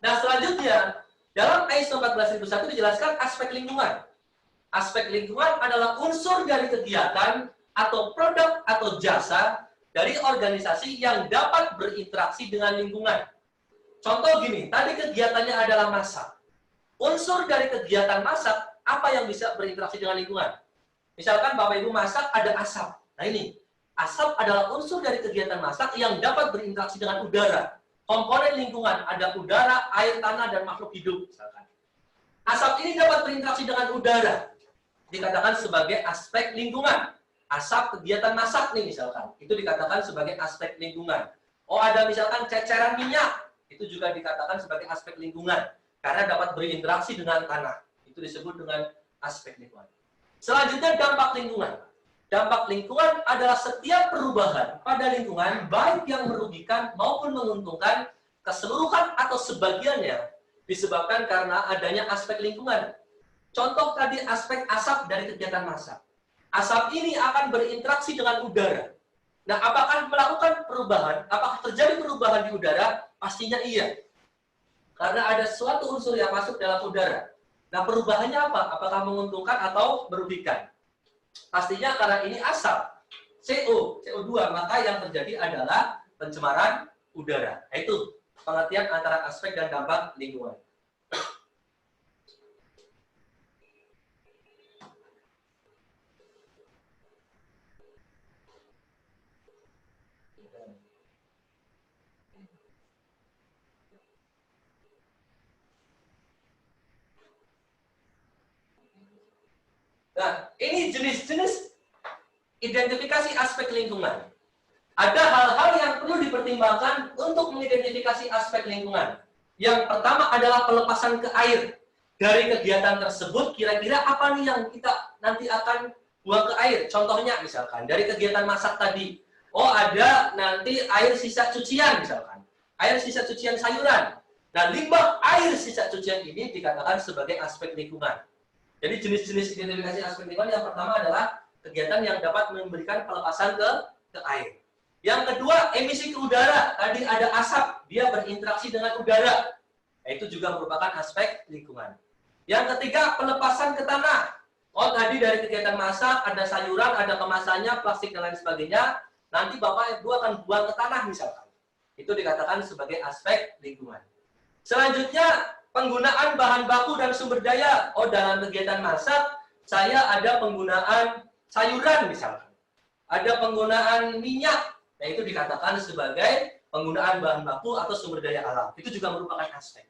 Nah, selanjutnya, dalam ISO 14001 dijelaskan aspek lingkungan. Aspek lingkungan adalah unsur dari kegiatan atau produk atau jasa dari organisasi yang dapat berinteraksi dengan lingkungan. Contoh gini, tadi kegiatannya adalah masak. Unsur dari kegiatan masak, apa yang bisa berinteraksi dengan lingkungan? Misalkan Bapak Ibu masak, ada asap. Nah ini, asap adalah unsur dari kegiatan masak yang dapat berinteraksi dengan udara. Komponen lingkungan, ada udara, air, tanah, dan makhluk hidup. Misalkan. Asap ini dapat berinteraksi dengan udara. Dikatakan sebagai aspek lingkungan. Asap kegiatan masak nih misalkan. Itu dikatakan sebagai aspek lingkungan. Oh ada misalkan ceceran minyak. Itu juga dikatakan sebagai aspek lingkungan. Karena dapat berinteraksi dengan tanah. Itu disebut dengan aspek lingkungan. Selanjutnya dampak lingkungan. Dampak lingkungan adalah setiap perubahan pada lingkungan, baik yang merugikan maupun menguntungkan, keseluruhan atau sebagiannya, disebabkan karena adanya aspek lingkungan. Contoh tadi aspek asap dari kegiatan masak. Asap ini akan berinteraksi dengan udara. Nah, apakah melakukan perubahan? Apakah terjadi perubahan di udara? Pastinya iya. Karena ada suatu unsur yang masuk dalam udara. Nah, perubahannya apa? Apakah menguntungkan atau merugikan? Pastinya karena ini asap, CO2, maka yang terjadi adalah pencemaran udara. Nah, itu pengertian antara aspek dan dampak lingkungan. Nah, ini jenis-jenis identifikasi aspek lingkungan. Ada hal-hal yang perlu dipertimbangkan untuk mengidentifikasi aspek lingkungan. Yang pertama adalah pelepasan ke air. Dari kegiatan tersebut, kira-kira apa nih yang kita nanti akan buang ke air? Contohnya misalkan, dari kegiatan masak tadi. Oh, ada nanti air sisa cucian misalkan. Air sisa cucian sayuran. Nah, limbah air sisa cucian ini dikatakan sebagai aspek lingkungan. Jadi jenis-jenis identifikasi aspek lingkungan yang pertama adalah kegiatan yang dapat memberikan pelepasan ke air. Yang kedua, emisi ke udara. Tadi ada asap, dia berinteraksi dengan udara. Nah, itu juga merupakan aspek lingkungan. Yang ketiga, pelepasan ke tanah. Oh, tadi dari kegiatan masak, ada sayuran, ada kemasannya, plastik, dan lain sebagainya. Nanti Bapak Ibu akan buang ke tanah misalkan. Itu dikatakan sebagai aspek lingkungan. Selanjutnya, penggunaan bahan baku dan sumber daya. Oh, dalam kegiatan masak, saya ada penggunaan sayuran misalkan. Ada penggunaan minyak. Nah, itu dikatakan sebagai penggunaan bahan baku atau sumber daya alam. Itu juga merupakan aspek.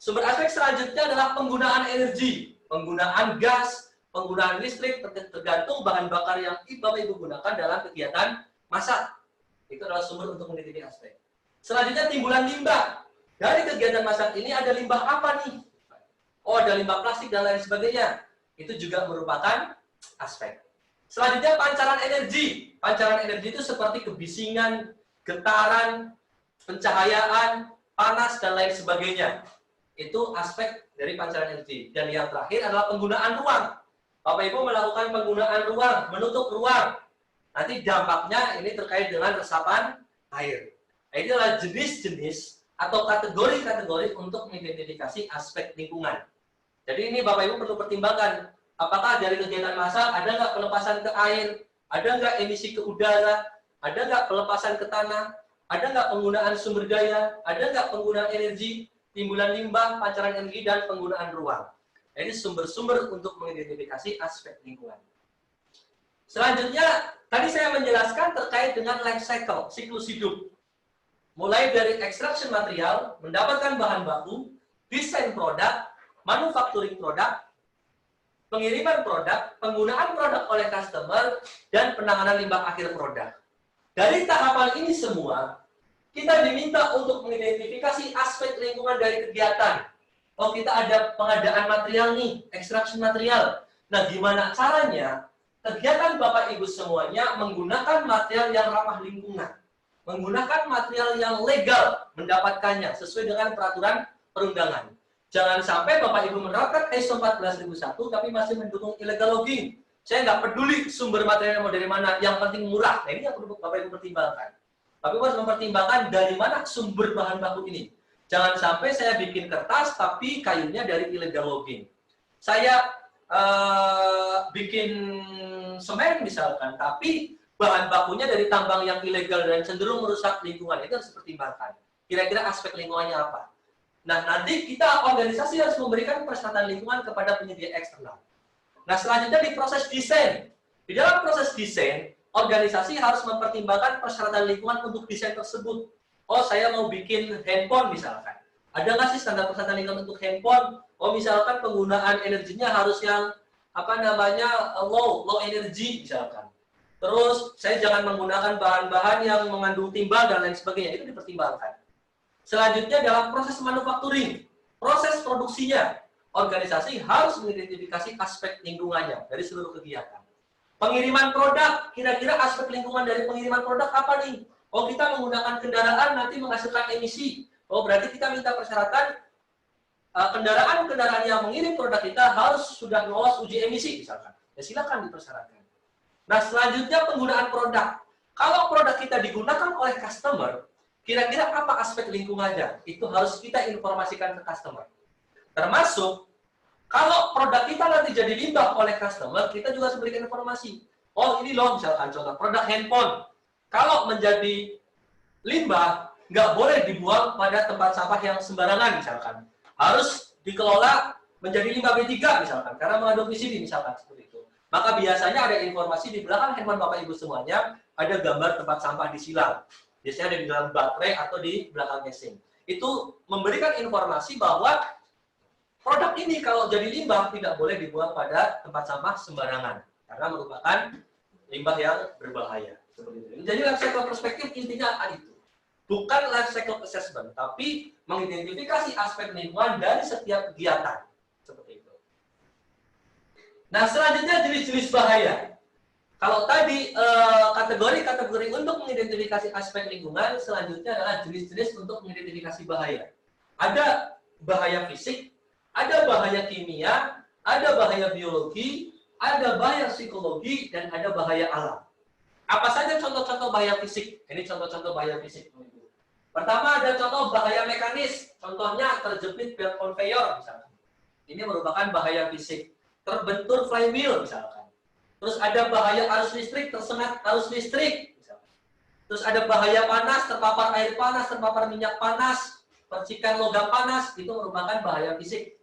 Sumber aspek selanjutnya adalah penggunaan energi, penggunaan gas, penggunaan listrik, tergantung bahan bakar yang Bapak Ibu gunakan dalam kegiatan masak. Itu adalah sumber untuk mengidentifikasi aspek. Selanjutnya timbulan limbah. Dari kegiatan masak ini ada limbah apa nih? Oh, ada limbah plastik dan lain sebagainya. Itu juga merupakan aspek. Selanjutnya pancaran energi. Pancaran energi itu seperti kebisingan, getaran, pencahayaan, panas, dan lain sebagainya. Itu aspek dari pancaran energi. Dan yang terakhir adalah penggunaan ruang. Bapak Ibu melakukan penggunaan ruang, menutup ruang. Nanti dampaknya ini terkait dengan resapan air. Nah, ini adalah jenis-jenis atau kategori-kategori untuk mengidentifikasi aspek lingkungan. Jadi ini Bapak Ibu perlu pertimbangkan. Apakah dari kegiatan masak ada nggak pelepasan ke air, ada nggak emisi ke udara, ada nggak pelepasan ke tanah, ada nggak penggunaan sumber daya, ada nggak penggunaan energi, timbulan limbah, pancaran energi, dan penggunaan ruang. Ini sumber-sumber untuk mengidentifikasi aspek lingkungan. Selanjutnya, tadi saya menjelaskan terkait dengan life cycle, siklus hidup. Mulai dari extraction material, mendapatkan bahan baku, desain produk, manufacturing produk, pengiriman produk, penggunaan produk oleh customer, dan penanganan limbah akhir produk. Dari tahapan ini semua, kita diminta untuk mengidentifikasi aspek lingkungan dari kegiatan. Oh, kita ada pengadaan material nih, extraction material. Nah, gimana caranya kegiatan Bapak Ibu semuanya menggunakan material yang ramah lingkungan, menggunakan material yang legal mendapatkannya sesuai dengan peraturan perundangan. Jangan sampai Bapak Ibu menerapkan ISO 14001 tapi masih mendukung illegal logging. Saya nggak peduli sumber materialnya mau dari mana, yang penting murah. Nah, ini yang perlu Bapak Ibu pertimbangkan. Tapi harus mempertimbangkan dari mana sumber bahan baku ini. Jangan sampai saya bikin kertas tapi kayunya dari illegal logging. Saya bikin semen misalkan, tapi bahan bakunya dari tambang yang ilegal dan cenderung merusak lingkungan. Itu harus dipertimbangkan. Kira-kira aspek lingkungannya apa? Nah, nanti kita organisasi harus memberikan persyaratan lingkungan kepada penyedia eksternal. Nah, selanjutnya di proses desain. Di dalam proses desain, organisasi harus mempertimbangkan persyaratan lingkungan untuk desain tersebut. Oh, saya mau bikin handphone misalkan. Ada nggak sih standar persyaratan lingkungan untuk handphone? Oh, misalkan penggunaan energinya harus yang low energy misalkan. Terus saya jangan menggunakan bahan-bahan yang mengandung timbal dan lain sebagainya. Itu dipertimbangkan. Selanjutnya dalam proses manufacturing, proses produksinya, organisasi harus mengidentifikasi aspek lingkungannya dari seluruh kegiatan. Pengiriman produk, kira-kira aspek lingkungan dari pengiriman produk apa nih? Oh, kita menggunakan kendaraan nanti menghasilkan emisi. Oh, berarti kita minta persyaratan kendaraan-kendaraan yang mengirim produk kita harus sudah lolos uji emisi, misalkan. Ya, silakan dipersyaratkan. Nah, selanjutnya penggunaan produk. Kalau produk kita digunakan oleh customer, kira-kira apa aspek lingkungannya? Itu harus kita informasikan ke customer. Termasuk, kalau produk kita nanti jadi limbah oleh customer, kita juga harus berikan informasi. Oh, ini loh, misalkan contoh, produk handphone. Kalau menjadi limbah, nggak boleh dibuang pada tempat sampah yang sembarangan, misalkan. Harus dikelola menjadi limbah B3, misalkan, karena mengandung PCB, misalkan, seperti itu. Maka biasanya ada informasi di belakang handphone Bapak Ibu semuanya, ada gambar tempat sampah disilang. Biasanya ada di dalam baterai atau di belakang casing. Itu memberikan informasi bahwa produk ini kalau jadi limbah tidak boleh dibuang pada tempat sampah sembarangan karena merupakan limbah yang berbahaya. Seperti itu. Jadi life cycle perspektif intinya itu. Bukan life cycle assessment, tapi mengidentifikasi aspek lingkungan dari setiap kegiatan. Seperti itu. Nah, selanjutnya jenis-jenis bahaya. Kalau tadi kategori-kategori untuk mengidentifikasi aspek lingkungan, selanjutnya adalah jenis-jenis untuk mengidentifikasi bahaya. Ada bahaya fisik, ada bahaya kimia, ada bahaya biologi, ada bahaya psikologi, dan ada bahaya alam. Apa saja contoh-contoh bahaya fisik? Ini contoh-contoh bahaya fisik. Pertama ada contoh bahaya mekanis. Contohnya terjepit belt conveyor misalkan. Ini merupakan bahaya fisik. Terbentur flywheel misalkan. Terus ada bahaya arus listrik, tersengat arus listrik misalkan. Terus ada bahaya panas, terpapar air panas, terpapar minyak panas, percikan logam panas, itu merupakan bahaya fisik.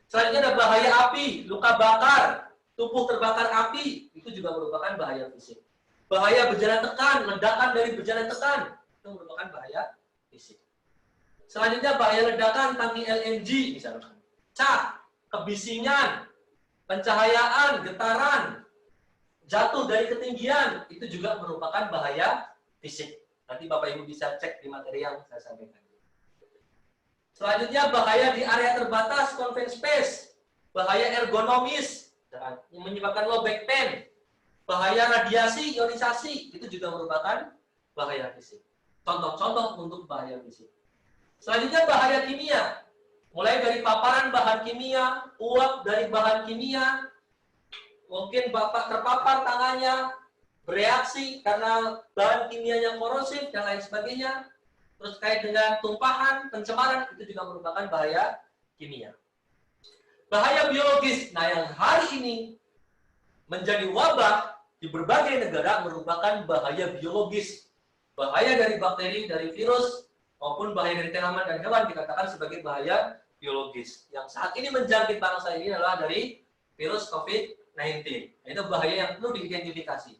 Selanjutnya ada bahaya api, luka bakar, tubuh terbakar api, itu juga merupakan bahaya fisik. Bahaya bejana tekan, ledakan dari bejana tekan, itu merupakan bahaya fisik. Selanjutnya bahaya ledakan tangki LNG misalkan. Cat, kebisingan, pencahayaan, getaran, jatuh dari ketinggian, itu juga merupakan bahaya fisik. Nanti Bapak Ibu bisa cek di materi yang saya sampaikan. Selanjutnya bahaya di area terbatas, confined space, bahaya ergonomis, yang menyebabkan low back pain, bahaya radiasi, ionisasi, itu juga merupakan bahaya fisik. Contoh-contoh untuk bahaya fisik. Selanjutnya bahaya kimia, mulai dari paparan bahan kimia, uap dari bahan kimia, mungkin Bapak terpapar tangannya, bereaksi karena bahan kimianya korosif dan lain sebagainya. Terus kait dengan tumpahan, pencemaran, itu juga merupakan bahaya kimia. Bahaya biologis, nah yang hari ini menjadi wabah di berbagai negara merupakan bahaya biologis. Bahaya dari bakteri, dari virus, maupun bahaya dari tanaman dan hewan dikatakan sebagai bahaya biologis. Yang saat ini menjangkit bangsa ini adalah dari virus COVID-19. Itu bahaya yang perlu diidentifikasi.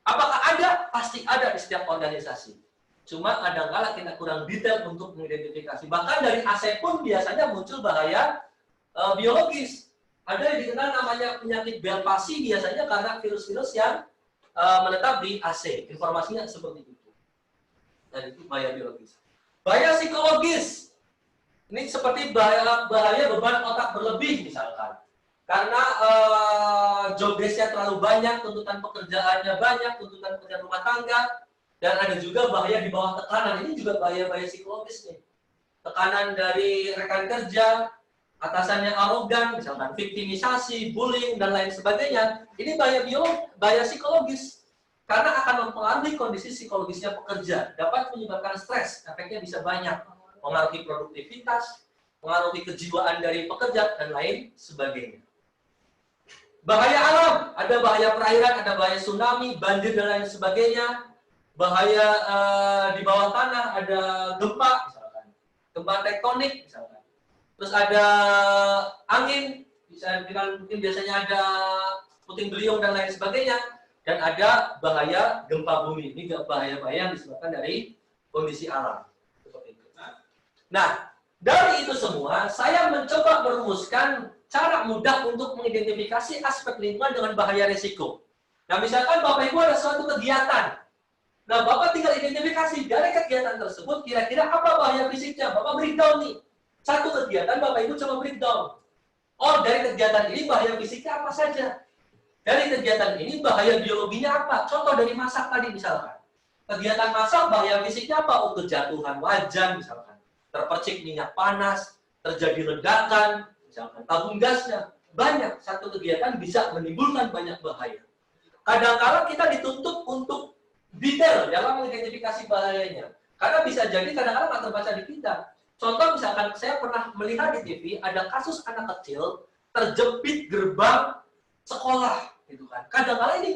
Apakah ada? Pasti ada di setiap organisasi. Cuma kadang-kala kita kurang detail untuk mengidentifikasi. Bahkan dari AC pun biasanya muncul bahaya biologis. Ada yang dikenal namanya penyakit Bell-Palsy biasanya karena virus-virus yang menetap di AC. Informasinya seperti itu. Dan itu bahaya biologis. Bahaya psikologis. Ini seperti bahaya beban otak berlebih misalkan. Karena job desk-nya terlalu banyak, tuntutan pekerjaannya banyak, tuntutan pekerjaan rumah tangga, dan ada juga bahaya di bawah tekanan. Ini juga bahaya-bahaya psikologis nih. Tekanan dari rekan kerja, atasannya arogan, misalkan victimisasi, bullying, dan lain sebagainya. Ini bahaya psikologis. Karena akan mempengaruhi kondisi psikologisnya pekerja. Dapat menyebabkan stres, efeknya bisa banyak. Mengaruhi produktivitas, mengaruhi kejiwaan dari pekerja, dan lain sebagainya. Bahaya alam, ada bahaya perairan, ada bahaya tsunami, banjir, dan lain sebagainya. Bahaya di bawah tanah, ada gempa, misalkan. Gempa tektonik, misalkan. Terus ada angin, mungkin biasanya ada puting beliung, dan lain sebagainya. Dan ada bahaya gempa bumi. Ini bahaya-bahaya yang disebabkan dari kondisi alam. Seperti itu. Nah, dari itu semua, saya mencoba merumuskan cara mudah untuk mengidentifikasi aspek lingkungan dengan bahaya risiko. Nah, misalkan Bapak Ibu ada suatu kegiatan. Nah, Bapak tinggal identifikasi dari kegiatan tersebut, kira-kira apa bahaya fisiknya. Bapak breakdown nih. Satu kegiatan, Bapak Ibu coba breakdown. Oh, dari kegiatan ini bahaya fisiknya apa saja? Dari kegiatan ini bahaya biologinya apa? Contoh dari masak tadi misalkan. Kegiatan masak bahaya fisiknya apa? Oh, kejatuhan wajan misalkan. Terpercik minyak panas, terjadi ledakan, misalkan tabung gasnya. Banyak, satu kegiatan bisa menimbulkan banyak bahaya. Kadang-kadang kita dituntut untuk detail dalam mengidentifikasi bahayanya. Karena bisa jadi kadang-kadang nggak terbaca di kita. Contoh misalkan saya pernah melihat di TV ada kasus anak kecil terjepit gerbang sekolah, gitu kan. Kadang-kadang ini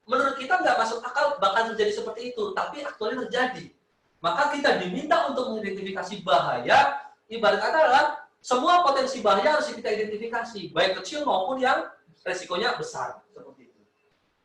menurut kita nggak masuk akal bakal terjadi seperti itu, tapi aktualnya terjadi. Maka kita diminta untuk mengidentifikasi bahaya, ibarat kata adalah semua potensi bahaya harus kita identifikasi, baik kecil maupun yang resikonya besar, seperti itu.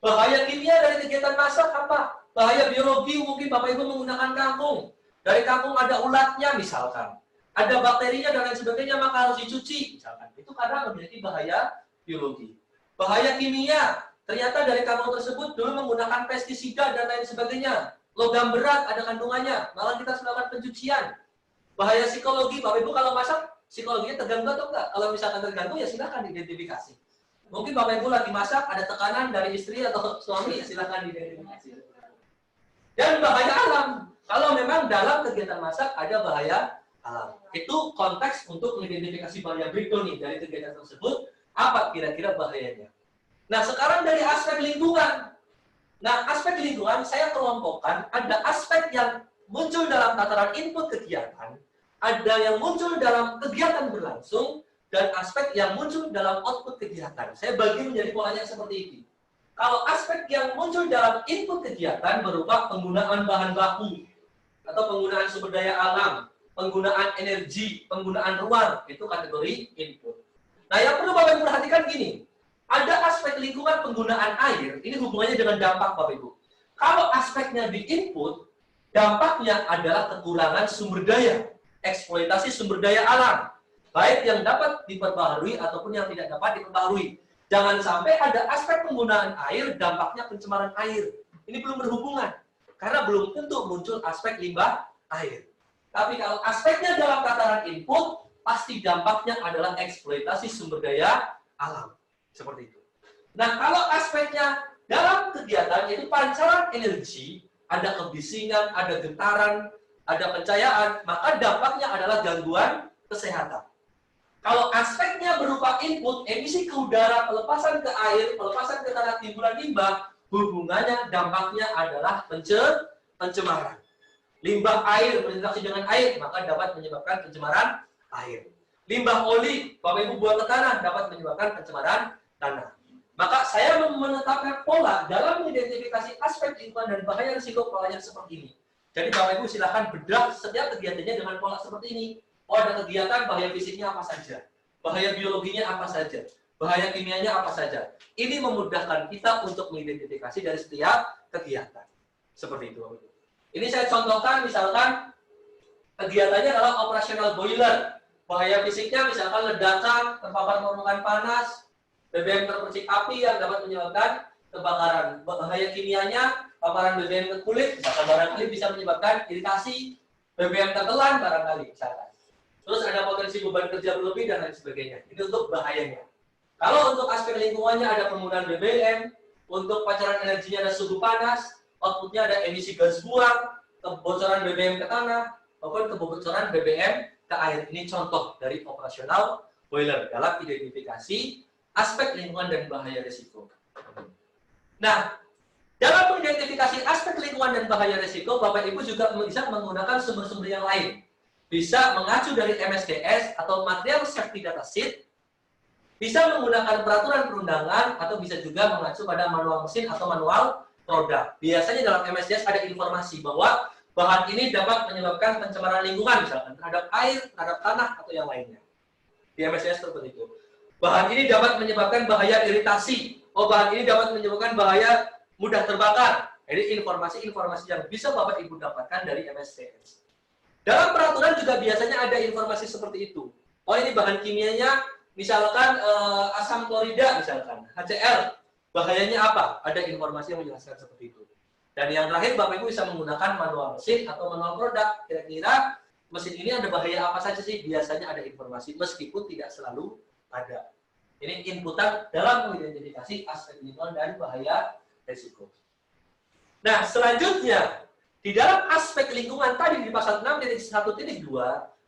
Bahaya kimia dari kegiatan masak apa? Bahaya biologi, mungkin Bapak Ibu menggunakan kangkung. Dari kangkung ada ulatnya misalkan. Ada bakterinya dan lain sebagainya, maka harus dicuci. Misalkan. Itu karena memiliki bahaya biologi. Bahaya kimia, ternyata dari kangkung tersebut dulu menggunakan pestisida dan lain sebagainya. Logam berat ada kandungannya, malah kita harus melakukan pencucian. Bahaya psikologi, Bapak Ibu kalau masak, psikologinya terganggu atau enggak? Kalau misalkan terganggu, ya silakan diidentifikasi. Mungkin Bapak Ibu lagi masak, ada tekanan dari istri atau suami, ya silakan diidentifikasi. Dan bahaya alam. Kalau memang dalam kegiatan masak ada bahaya alam. Itu konteks untuk mengidentifikasi bahaya breakdown nih dari kegiatan tersebut. Apa kira-kira bahayanya? Nah, sekarang dari aspek lingkungan. Nah, aspek lingkungan saya kelompokkan. Ada aspek yang muncul dalam tataran input kegiatan. Ada yang muncul dalam kegiatan berlangsung. Dan aspek yang muncul dalam output kegiatan. Saya bagi menjadi polanya seperti ini. Kalau aspek yang muncul dalam input kegiatan berupa penggunaan bahan baku atau penggunaan sumber daya alam, penggunaan energi, penggunaan ruang, itu kategori input. Nah, yang perlu Bapak Ibu perhatikan gini, ada aspek lingkungan penggunaan air, ini hubungannya dengan dampak Bapak Ibu. Kalau aspeknya di input, dampaknya adalah kekurangan sumber daya, eksploitasi sumber daya alam, baik yang dapat diperbaharui ataupun yang tidak dapat diperbaharui. Jangan sampai ada aspek penggunaan air, dampaknya pencemaran air. Ini belum berhubungan, karena belum tentu muncul aspek limbah air. Tapi kalau aspeknya dalam tataran input, pasti dampaknya adalah eksploitasi sumber daya alam. Seperti itu. Nah, kalau aspeknya dalam kegiatan, yaitu pancaran energi, ada kebisingan, ada getaran, ada pencahayaan, maka dampaknya adalah gangguan kesehatan. Kalau aspeknya berupa input, emisi ke udara, pelepasan ke air, pelepasan ke tanah, timbulan limbah, hubungannya, dampaknya adalah pencemaran. Limbah air berinteraksi dengan air, maka dapat menyebabkan pencemaran air. Limbah oli, Bapak Ibu buang ke tanah, dapat menyebabkan pencemaran tanah. Maka saya menetapkan pola dalam mengidentifikasi aspek lingkungan dan bahaya risiko polanya seperti ini. Jadi Bapak Ibu silahkan bedah setiap kegiatannya dengan pola seperti ini. Oh, ada kegiatan bahaya fisiknya apa saja, bahaya biologinya apa saja, bahaya kimianya apa saja. Ini memudahkan kita untuk mengidentifikasi dari setiap kegiatan. Seperti itu Bapak Ibu. Ini saya contohkan misalkan kegiatannya adalah operasional boiler. Bahaya fisiknya misalkan ledakan, terpapar permukaan panas, BBM terpercik api yang dapat menyebabkan kebakaran. Bahaya kimianya, paparan BBM ke kulit, misalkan barangkali bisa menyebabkan iritasi, BBM tertelan barangkali, misalkan. Terus ada potensi beban kerja berlebih dan lain sebagainya. Ini untuk bahayanya. Kalau untuk aspek lingkungannya ada penggunaan BBM, untuk pancaran energinya ada suhu panas, outputnya ada emisi gas buang, kebocoran BBM ke tanah, maupun kebocoran BBM ke air. Ini contoh dari operasional boiler dalam identifikasi aspek lingkungan dan bahaya risiko. Nah, dalam mengidentifikasi aspek lingkungan dan bahaya risiko, Bapak Ibu juga bisa menggunakan sumber-sumber yang lain. Bisa mengacu dari MSDS atau Material Safety Data Sheet, bisa menggunakan peraturan perundangan, atau bisa juga mengacu pada manual mesin atau manual produk. Biasanya dalam MSDS ada informasi bahwa bahan ini dapat menyebabkan pencemaran lingkungan, misalkan terhadap air, terhadap tanah, atau yang lainnya. Di MSDS seperti itu. Bahan ini dapat menyebabkan bahaya iritasi. Oh, bahan ini dapat menyebabkan bahaya mudah terbakar. Jadi informasi-informasi yang bisa Bapak Ibu dapatkan dari MSDS. Dalam peraturan juga biasanya ada informasi seperti itu. Oh, ini bahan kimianya, misalkan asam klorida, misalkan HCl. Bahayanya apa? Ada informasi yang menjelaskan seperti itu. Dan yang terakhir, Bapak Ibu bisa menggunakan manual mesin atau manual produk. Kira-kira mesin ini ada bahaya apa saja sih? Biasanya ada informasi, meskipun tidak selalu ada. Ini inputan dalam mengidentifikasi aspek lingkungan dan bahaya risiko. Nah, selanjutnya, di dalam aspek lingkungan tadi di pasal 6.1.2,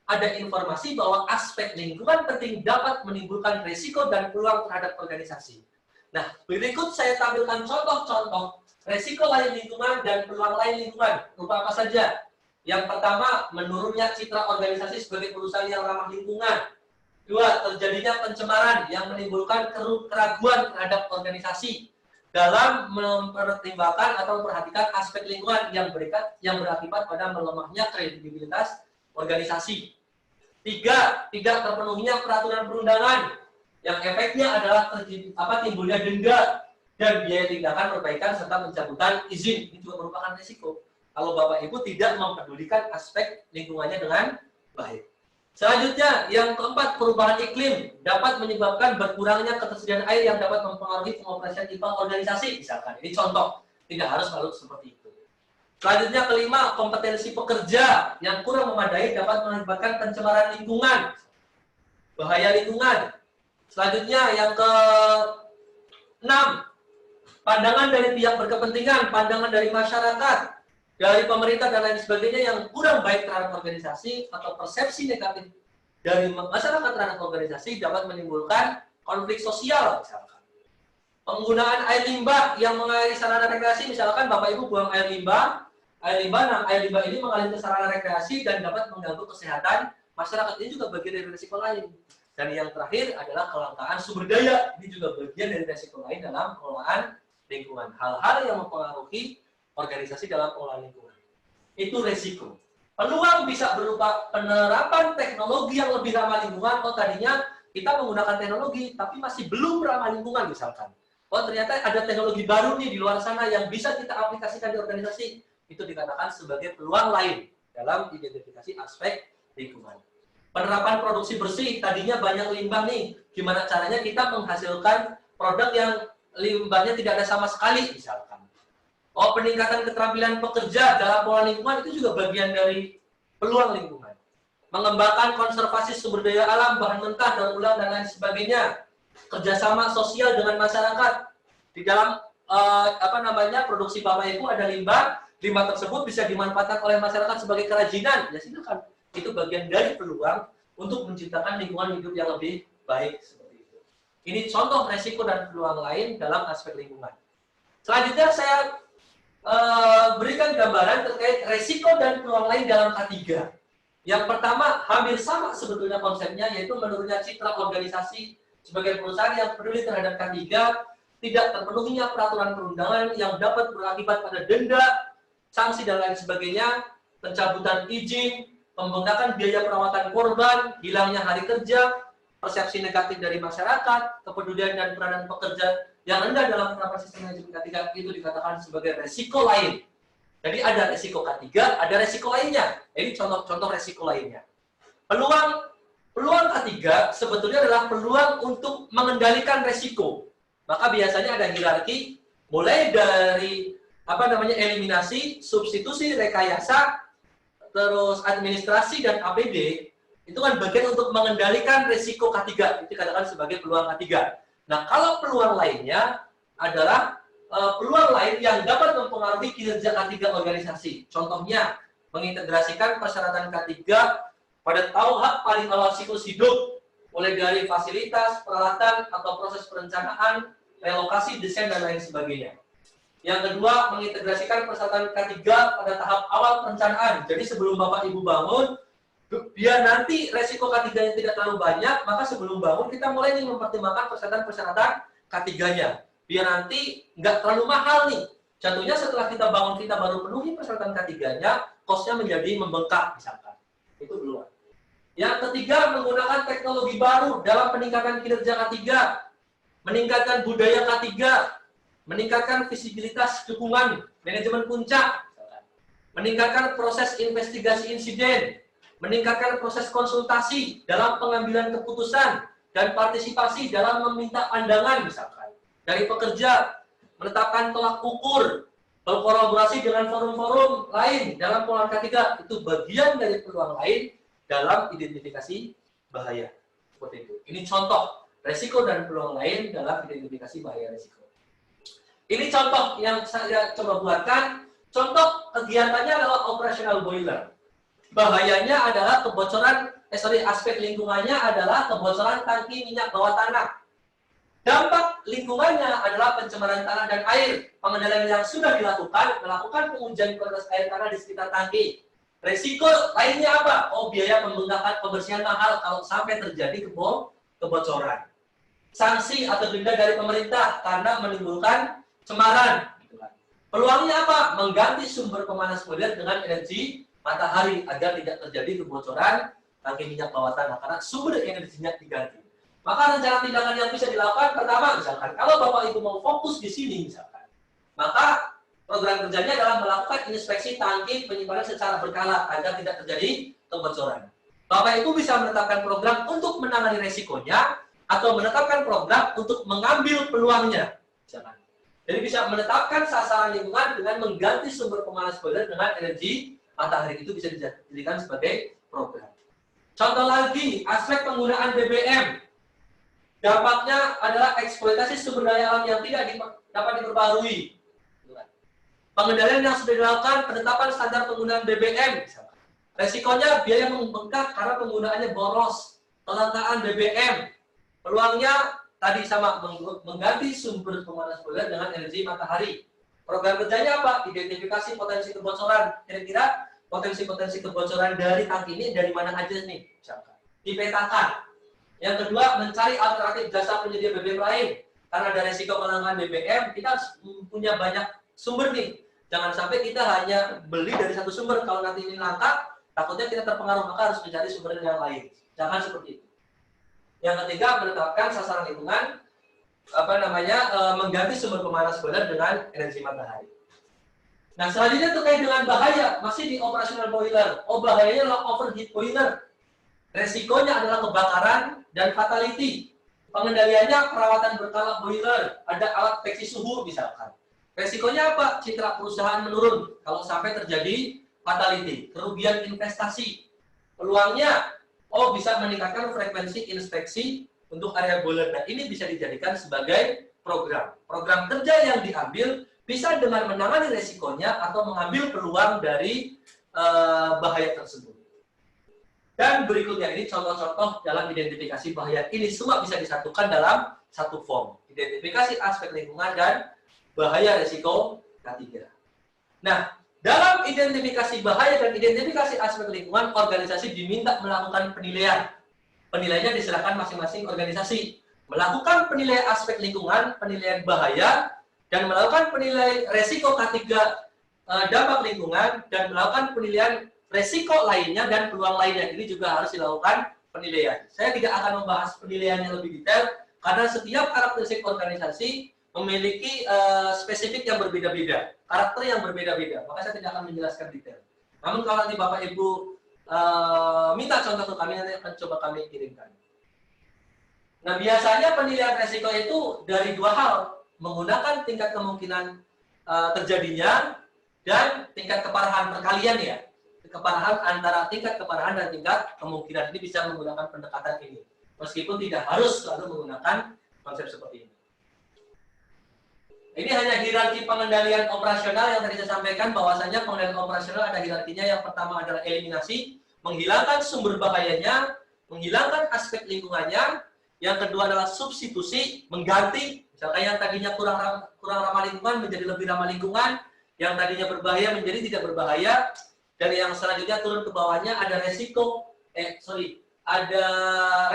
ada informasi bahwa aspek lingkungan penting dapat menimbulkan risiko dan peluang terhadap organisasi. Nah, berikut saya tampilkan contoh-contoh risiko lain lingkungan dan peluang lain lingkungan. Berupa apa saja? Yang pertama, menurunnya citra organisasi sebagai perusahaan yang ramah lingkungan. Dua, terjadinya pencemaran yang menimbulkan keraguan terhadap organisasi dalam mempertimbangkan atau memperhatikan aspek lingkungan yang berakibat pada melemahnya kredibilitas organisasi. Tiga, tidak terpenuhinya peraturan perundangan yang efeknya adalah timbulnya denda dan biaya tindakan perbaikan serta pencabutan izin. Ini juga merupakan risiko kalau Bapak Ibu tidak mempedulikan aspek lingkungannya dengan baik. Selanjutnya, yang keempat, perubahan iklim dapat menyebabkan berkurangnya ketersediaan air yang dapat mempengaruhi pengoperasian IPA organisasi. Misalkan, ini contoh, tidak harus selalu seperti itu. Selanjutnya, kelima, kompetensi pekerja yang kurang memadai dapat mengakibatkan pencemaran lingkungan, bahaya lingkungan. Selanjutnya, yang keenam, pandangan dari pihak berkepentingan, pandangan dari masyarakat, dari pemerintah dan lain sebagainya yang kurang baik terhadap organisasi atau persepsi negatif dari masyarakat terhadap organisasi dapat menimbulkan konflik sosial, misalkan. Penggunaan air limbah yang mengairi sarana rekreasi, misalkan Bapak Ibu buang air limbah ini mengalir ke sarana rekreasi dan dapat mengganggu kesehatan masyarakat. Ini juga bagian dari risiko lain. Dan yang terakhir adalah kelangkaan sumber daya. Ini juga bagian dari risiko lain dalam pengelolaan lingkungan. Hal-hal yang mempengaruhi organisasi dalam pengelolaan lingkungan. Itu resiko. Peluang bisa berupa penerapan teknologi yang lebih ramah lingkungan. Oh, tadinya kita menggunakan teknologi, tapi masih belum ramah lingkungan misalkan. Oh, ternyata ada teknologi baru nih di luar sana yang bisa kita aplikasikan di organisasi. itu dikatakan sebagai peluang lain dalam identifikasi aspek lingkungan. Penerapan produksi bersih, tadinya banyak limbah nih, gimana caranya kita menghasilkan produk yang limbahnya tidak ada sama sekali misalkan. Oh, peningkatan keterampilan pekerja dalam pola lingkungan itu juga bagian dari peluang lingkungan. Mengembangkan konservasi sumber daya alam, bahan mentah, daur ulang, dan lain sebagainya. Kerjasama sosial dengan masyarakat. Di dalam produksi Bapak Ibu ada limbah tersebut bisa dimanfaatkan oleh masyarakat sebagai kerajinan. Ya silakan. Itu bagian dari peluang untuk menciptakan lingkungan hidup yang lebih baik seperti itu. Ini contoh resiko dan peluang lain dalam aspek lingkungan. Selanjutnya saya berikan gambaran terkait resiko dan peluang lain dalam K3. Yang pertama, hampir sama sebetulnya konsepnya, yaitu menurunnya citra organisasi sebagai perusahaan yang peduli terhadap K3, tidak terpenuhinya peraturan perundangan yang dapat berakibat pada denda, sanksi, dan lain sebagainya, pencabutan izin, pembengkakan biaya perawatan korban, hilangnya hari kerja, persepsi negatif dari masyarakat, kepedulian dan peranan pekerja yang rendah dalam penerapan sistem manajemen K3 itu dikatakan sebagai resiko lain. Jadi ada resiko K3, ada resiko lainnya. Ini contoh-contoh resiko lainnya. Peluang K3 sebetulnya adalah peluang untuk mengendalikan resiko. Maka biasanya ada hierarki, mulai dari eliminasi, substitusi, rekayasa, terus administrasi dan APD, itu kan bagian untuk mengendalikan resiko K3, itu dikatakan sebagai peluang K3. Nah, kalau peluang lainnya adalah peluang lain yang dapat mempengaruhi kinerja K3 organisasi. Contohnya, mengintegrasikan persyaratan K3 pada tahap paling awal siklus hidup, mulai dari fasilitas, peralatan, atau proses perencanaan, relokasi, desain, dan lain sebagainya. Yang kedua, mengintegrasikan persyaratan K3 pada tahap awal perencanaan. Jadi sebelum Bapak Ibu bangun, biar nanti resiko K3-nya tidak terlalu banyak, maka sebelum bangun kita mulai nih mempertimbangkan persyaratan-persyaratan K3-nya. Biar nanti nggak terlalu mahal nih. Contohnya setelah kita bangun, kita baru penuhi persyaratan K3-nya, cost-nya menjadi membengkak misalkan. Itu belum. Yang ketiga, menggunakan teknologi baru dalam peningkatan kinerja K3, meningkatkan budaya K3, meningkatkan visibilitas dukungan manajemen puncak, meningkatkan proses investigasi insiden, meningkatkan proses konsultasi dalam pengambilan keputusan, dan partisipasi dalam meminta pandangan misalkan dari pekerja, menetapkan tolak ukur, berkolaborasi dengan forum-forum lain dalam pola K3, itu bagian dari peluang lain dalam identifikasi bahaya. Seperti itu. Ini contoh resiko dan peluang lain dalam identifikasi bahaya risiko. Ini contoh yang saya coba buatkan. Contoh kegiatannya adalah operational boiler. Bahayanya adalah kebocoran, aspek lingkungannya adalah kebocoran tangki minyak bawah tanah. Dampak lingkungannya adalah pencemaran tanah dan air. Pengendalian yang sudah dilakukan, melakukan pengujian kualitas air tanah di sekitar tangki. Resiko lainnya apa? Oh, biaya pembengkakan pembersihan mahal kalau sampai terjadi kebocoran. Sanksi atau denda dari pemerintah karena menimbulkan cemaran. Peluangnya apa? Mengganti sumber pemanas boiler dengan energi matahari agar tidak terjadi kebocoran tangki minyak bawah tanah karena sumber energinya diganti. Maka rencana tindakan yang bisa dilakukan pertama misalkan kalau Bapak Ibu mau fokus di sini misalkan, maka program kerjanya adalah melakukan inspeksi tangki penyimpanan secara berkala agar tidak terjadi kebocoran. Bapak Ibu bisa menetapkan program untuk menangani resikonya atau menetapkan program untuk mengambil peluangnya. Misalkan. Jadi bisa menetapkan sasaran lingkungan dengan mengganti sumber pemanas boiler dengan energi matahari, itu bisa dijadikan sebagai program. Contoh lagi, aspek penggunaan BBM. Dampaknya adalah eksploitasi sumber daya alam yang tidak dapat diperbarui. Pengendalian yang sudah dilakukan, penetapan standar penggunaan BBM. Resikonya biaya membengkak karena penggunaannya boros. Kelangkaan BBM. Peluangnya tadi sama, mengganti sumber pemanas boiler dengan energi matahari. Program kerjanya apa? Identifikasi potensi kebocoran. Kira-kira potensi-potensi kebocoran dari tangki ini dari mana aja nih? Misalkan. Dipetakan. Yang kedua, mencari alternatif jasa penyedia BBM lain. Karena ada resiko kelangkaan BBM, kita harus punya banyak sumber nih. Jangan sampai kita hanya beli dari satu sumber. Kalau nanti ini langka, takutnya kita terpengaruh, maka harus mencari sumber yang lain. Jangan seperti itu. Yang ketiga, menetapkan sasaran lingkungan, mengganti sumber pemanas boiler dengan energi matahari. Nah, selanjutnya terkait dengan bahaya, masih di operasional boiler. Oh, bahayanya adalah overheat boiler. Resikonya adalah kebakaran dan fatality. Pengendaliannya perawatan berkala boiler, ada alat deteksi suhu misalkan. Resikonya apa? Citra perusahaan menurun kalau sampai terjadi fatality, kerugian investasi. Peluangnya, oh bisa meningkatkan frekuensi inspeksi untuk area boiler. Nah, ini bisa dijadikan sebagai program kerja yang diambil bisa dengan menangani resikonya atau mengambil peluang dari bahaya tersebut. Dan berikutnya ini contoh-contoh dalam identifikasi bahaya. Ini semua bisa disatukan dalam satu form. Identifikasi aspek lingkungan dan bahaya resiko K3. Nah, dalam identifikasi bahaya dan identifikasi aspek lingkungan, organisasi diminta melakukan penilaian. Penilaiannya diserahkan masing-masing organisasi. Melakukan penilaian aspek lingkungan, penilaian bahaya, dan melakukan penilaian resiko K3 dampak lingkungan, dan melakukan penilaian resiko lainnya dan peluang lainnya. Ini juga harus dilakukan penilaian. Saya tidak akan membahas penilaiannya lebih detail, karena setiap karakteristik organisasi memiliki spesifik yang berbeda-beda, karakter yang berbeda-beda, maka saya tidak akan menjelaskan detail. Namun kalau nanti Bapak Ibu minta contoh ke kami, nanti akan coba kami kirimkan. Nah, biasanya penilaian resiko itu dari dua hal, menggunakan tingkat kemungkinan terjadinya dan tingkat keparahan perkalian ya. Keparahan antara tingkat keparahan dan tingkat kemungkinan, ini bisa menggunakan pendekatan ini. Meskipun tidak harus selalu menggunakan konsep seperti ini. Ini hanya hierarki pengendalian operasional yang tadi saya sampaikan, bahwasanya pengendalian operasional ada hierarkinya. Yang pertama adalah eliminasi, menghilangkan sumber bahayanya, menghilangkan aspek lingkungannya. Yang kedua adalah substitusi, mengganti. Misalkan yang tadinya kurang ramah lingkungan menjadi lebih ramah lingkungan, yang tadinya berbahaya menjadi tidak berbahaya. Dan yang selanjutnya turun ke bawahnya ada ada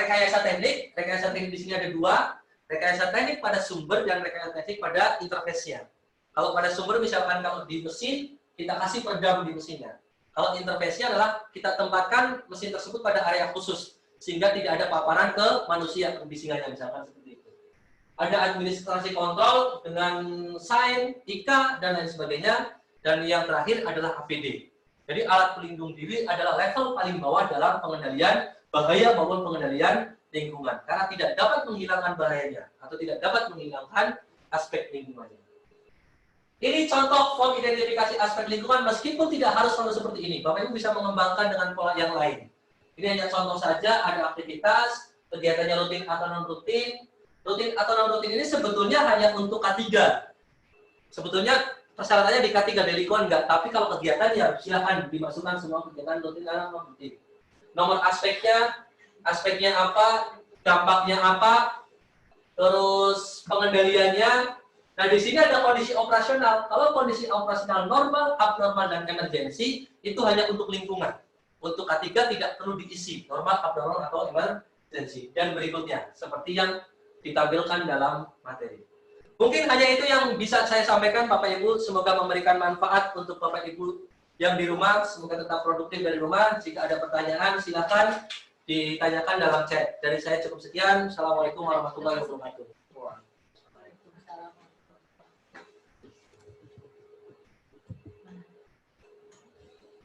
rekayasa teknik. Rekayasa teknik di sini ada dua. Rekayasa teknik pada sumber dan rekayasa teknik pada interface-nya. Kalau pada sumber misalkan kalau di mesin, kita kasih peredam di mesinnya. Kalau interface-nya adalah kita tempatkan mesin tersebut pada area khusus, sehingga tidak ada paparan ke manusia pembisingannya, misalkan seperti itu. Ada administrasi kontrol dengan sign, IK, dan lain sebagainya. Dan yang terakhir adalah APD. Jadi alat pelindung diri adalah level paling bawah dalam pengendalian bahaya maupun pengendalian lingkungan, karena tidak dapat menghilangkan bahayanya atau tidak dapat menghilangkan aspek lingkungannya. Ini contoh form identifikasi aspek lingkungan, meskipun tidak harus selalu seperti ini. Bapak Ibu bisa mengembangkan dengan pola yang lain. Ini hanya contoh saja, ada aktivitas, kegiatannya rutin atau non-rutin. Rutin atau non-rutin ini sebetulnya hanya untuk K3. Sebetulnya persyaratannya di K3, di lingkungan enggak, tapi kalau kegiatan ya silakan dimasukkan semua kegiatan rutin dan non-rutin. Nomor aspeknya apa, dampaknya apa, terus pengendaliannya. Nah, di sini ada kondisi operasional. Kalau kondisi operasional normal, abnormal, dan emergensi, itu hanya untuk lingkungan. Untuk K3 tidak perlu diisi, normal, abnormal, atau emergensi. Dan berikutnya, seperti yang ditampilkan dalam materi. Mungkin hanya itu yang bisa saya sampaikan, Bapak Ibu. Semoga memberikan manfaat untuk Bapak Ibu yang di rumah. Semoga tetap produktif dari rumah. Jika ada pertanyaan, silakan ditanyakan dalam chat. Dari saya cukup sekian. Assalamualaikum warahmatullahi wabarakatuh.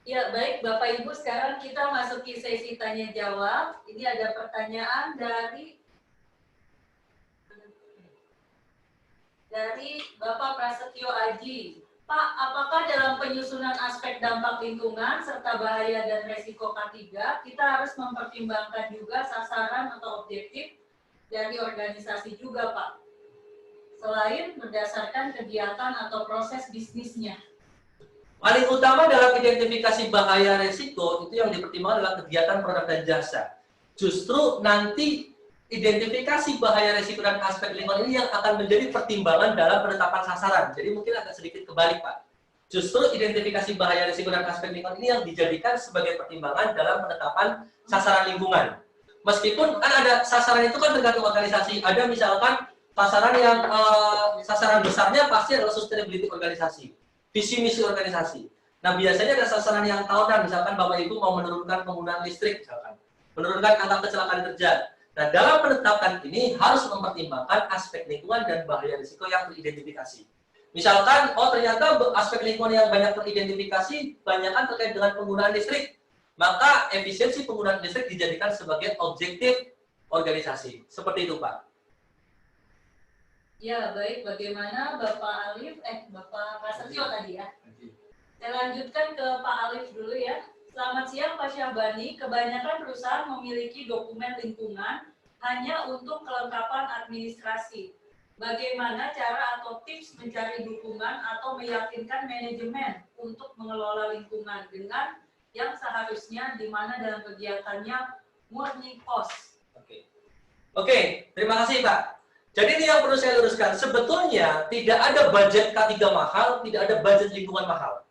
Ya, baik Bapak Ibu, sekarang kita masuki sesi tanya jawab. Ini ada pertanyaan dari Bapak Prasetyo Aji. Pak, apakah dalam penyusunan aspek dampak lingkungan serta bahaya dan resiko K3, kita harus mempertimbangkan juga sasaran atau objektif dari organisasi juga, Pak? Selain berdasarkan kegiatan atau proses bisnisnya. Paling utama dalam identifikasi bahaya resiko itu yang dipertimbangkan adalah kegiatan produk dan jasa. Justru nanti identifikasi bahaya resiko dan aspek lingkungan ini yang akan menjadi pertimbangan dalam penetapan sasaran. Jadi mungkin agak sedikit kebalik, Pak. Justru identifikasi bahaya resiko dan aspek lingkungan ini yang dijadikan sebagai pertimbangan dalam penetapan sasaran lingkungan. Meskipun kan ada sasaran itu kan tergantung organisasi. Ada misalkan sasaran yang sasaran besarnya pasti adalah sustainability organisasi. Visi misi organisasi. Nah, biasanya ada sasaran yang tahunan, misalkan Bapak Ibu mau menurunkan penggunaan listrik, misalkan menurunkan angka kecelakaan kerja. Nah, dalam penetapan ini harus mempertimbangkan aspek lingkungan dan bahaya risiko yang teridentifikasi. Misalkan, oh ternyata aspek lingkungan yang banyak teridentifikasi, banyakkan terkait dengan penggunaan listrik. Maka efisiensi penggunaan listrik dijadikan sebagai objektif organisasi. Seperti itu, Pak. Ya, baik. Bagaimana Bapak Alif, Bapak Prasetyo tadi ya? Saya lanjutkan ke Pak Alif dulu ya. Selamat siang Pak Syahbani. Kebanyakan perusahaan memiliki dokumen lingkungan hanya untuk kelengkapan administrasi. Bagaimana cara atau tips mencari dukungan atau meyakinkan manajemen untuk mengelola lingkungan dengan yang seharusnya di mana dalam kegiatannya murni cost? Oke, terima kasih Pak. Jadi ini yang perlu saya luruskan. Sebetulnya tidak ada budget K3 mahal, tidak ada budget lingkungan mahal.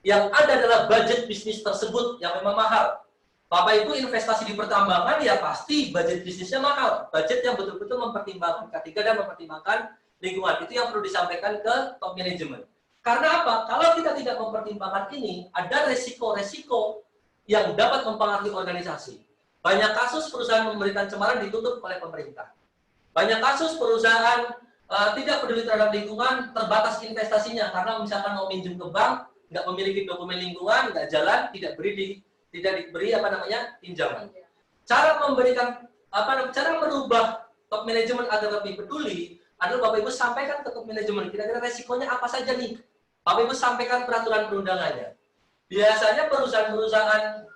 Yang ada adalah budget bisnis tersebut yang memang mahal. Bapak Ibu investasi di pertambangan ya pasti budget bisnisnya mahal. Budget yang betul-betul mempertimbangkan K3 dan mempertimbangkan lingkungan. Itu yang perlu disampaikan ke top manajemen. Karena apa? Kalau kita tidak mempertimbangkan ini, ada resiko-resiko yang dapat mempengaruhi organisasi. Banyak kasus perusahaan memberikan cemaran ditutup oleh pemerintah. Banyak kasus perusahaan tidak peduli terhadap lingkungan, terbatas investasinya karena misalkan mau minjem ke bank, nggak memiliki dokumen lingkungan, nggak jalan, tidak diberi pinjaman. Cara merubah top manajemen agar lebih peduli adalah Bapak Ibu sampaikan ke top manajemen kira-kira resikonya apa saja nih. Bapak Ibu sampaikan peraturan perundangannya. Biasanya perusahaan-perusahaan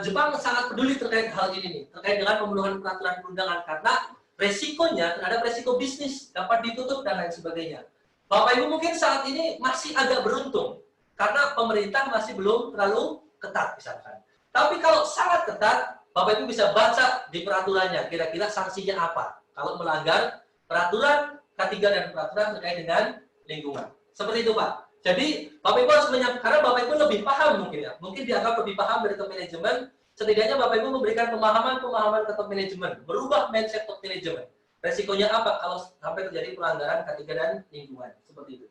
Jepang sangat peduli terkait hal ini nih, terkait dengan pemenuhan peraturan perundangan karena resikonya terhadap resiko bisnis dapat ditutup dan lain sebagainya. Bapak Ibu mungkin saat ini masih agak beruntung karena pemerintah masih belum terlalu ketat misalkan. Tapi kalau sangat ketat, Bapak Ibu bisa baca di peraturannya kira-kira sanksinya apa kalau melanggar peraturan K3 dan peraturan terkait dengan lingkungan. Seperti itu Pak. Jadi Bapak Ibu harus menyampaikan, karena Bapak Ibu lebih paham mungkin ya, mungkin dianggap lebih paham dari top manajemen. Setidaknya Bapak Ibu memberikan pemahaman ke top manajemen, merubah mindset top manajemen. Resikonya apa kalau sampai terjadi pelanggaran K3 dan lingkungan, seperti itu.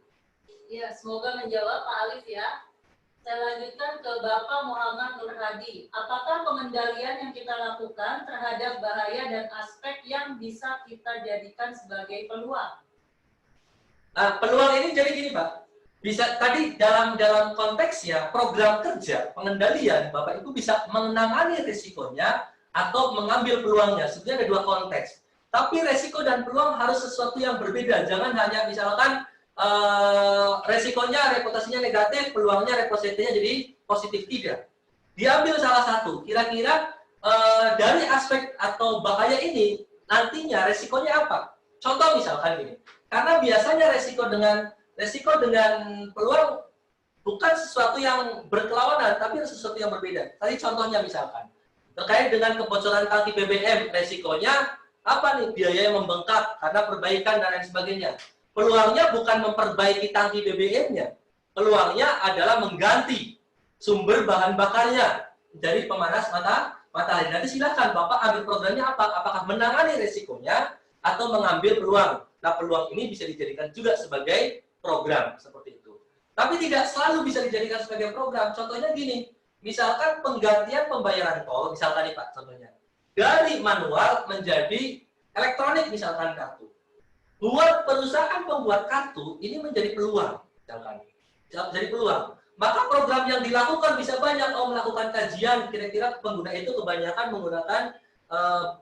Ya, semoga menjawab Pak Alif ya. Saya lanjutkan ke Bapak Muhammad Nur Hadi. Apakah pengendalian yang kita lakukan terhadap bahaya dan aspek yang bisa kita jadikan sebagai peluang? Nah, peluang ini jadi gini Pak. Bisa tadi dalam konteksnya program kerja pengendalian Bapak Ibu bisa menangani risikonya atau mengambil peluangnya. Sebenarnya ada dua konteks. Tapi resiko dan peluang harus sesuatu yang berbeda. Jangan hanya misalkan resikonya reputasinya negatif, peluangnya reputasinya jadi positif, tidak. Diambil salah satu. Kira-kira dari aspek atau bahaya ini nantinya resikonya apa? Contoh misalkan gini. Karena biasanya resiko dengan peluang bukan sesuatu yang berkelawanan, tapi sesuatu yang berbeda. Tadi contohnya misalkan, terkait dengan kebocoran tangki BBM, resikonya apa nih? Biaya yang membengkak karena perbaikan dan lain sebagainya. Peluangnya bukan memperbaiki tangki BBM-nya. Peluangnya adalah mengganti sumber bahan bakarnya dari pemanas matahari. Nanti silakan Bapak ambil programnya apa? Apakah menangani resikonya atau mengambil peluang? Nah, peluang ini bisa dijadikan juga sebagai program seperti itu. Tapi tidak selalu bisa dijadikan sebagai program. Contohnya gini, misalkan penggantian pembayaran tol, misalkan nih Pak, contohnya. Dari manual menjadi elektronik misalkan kartu. Buat perusahaan pembuat kartu, ini menjadi peluang. Misalkan. Jadi peluang. Maka program yang dilakukan bisa banyak. Melakukan kajian, kira-kira pengguna itu kebanyakan menggunakan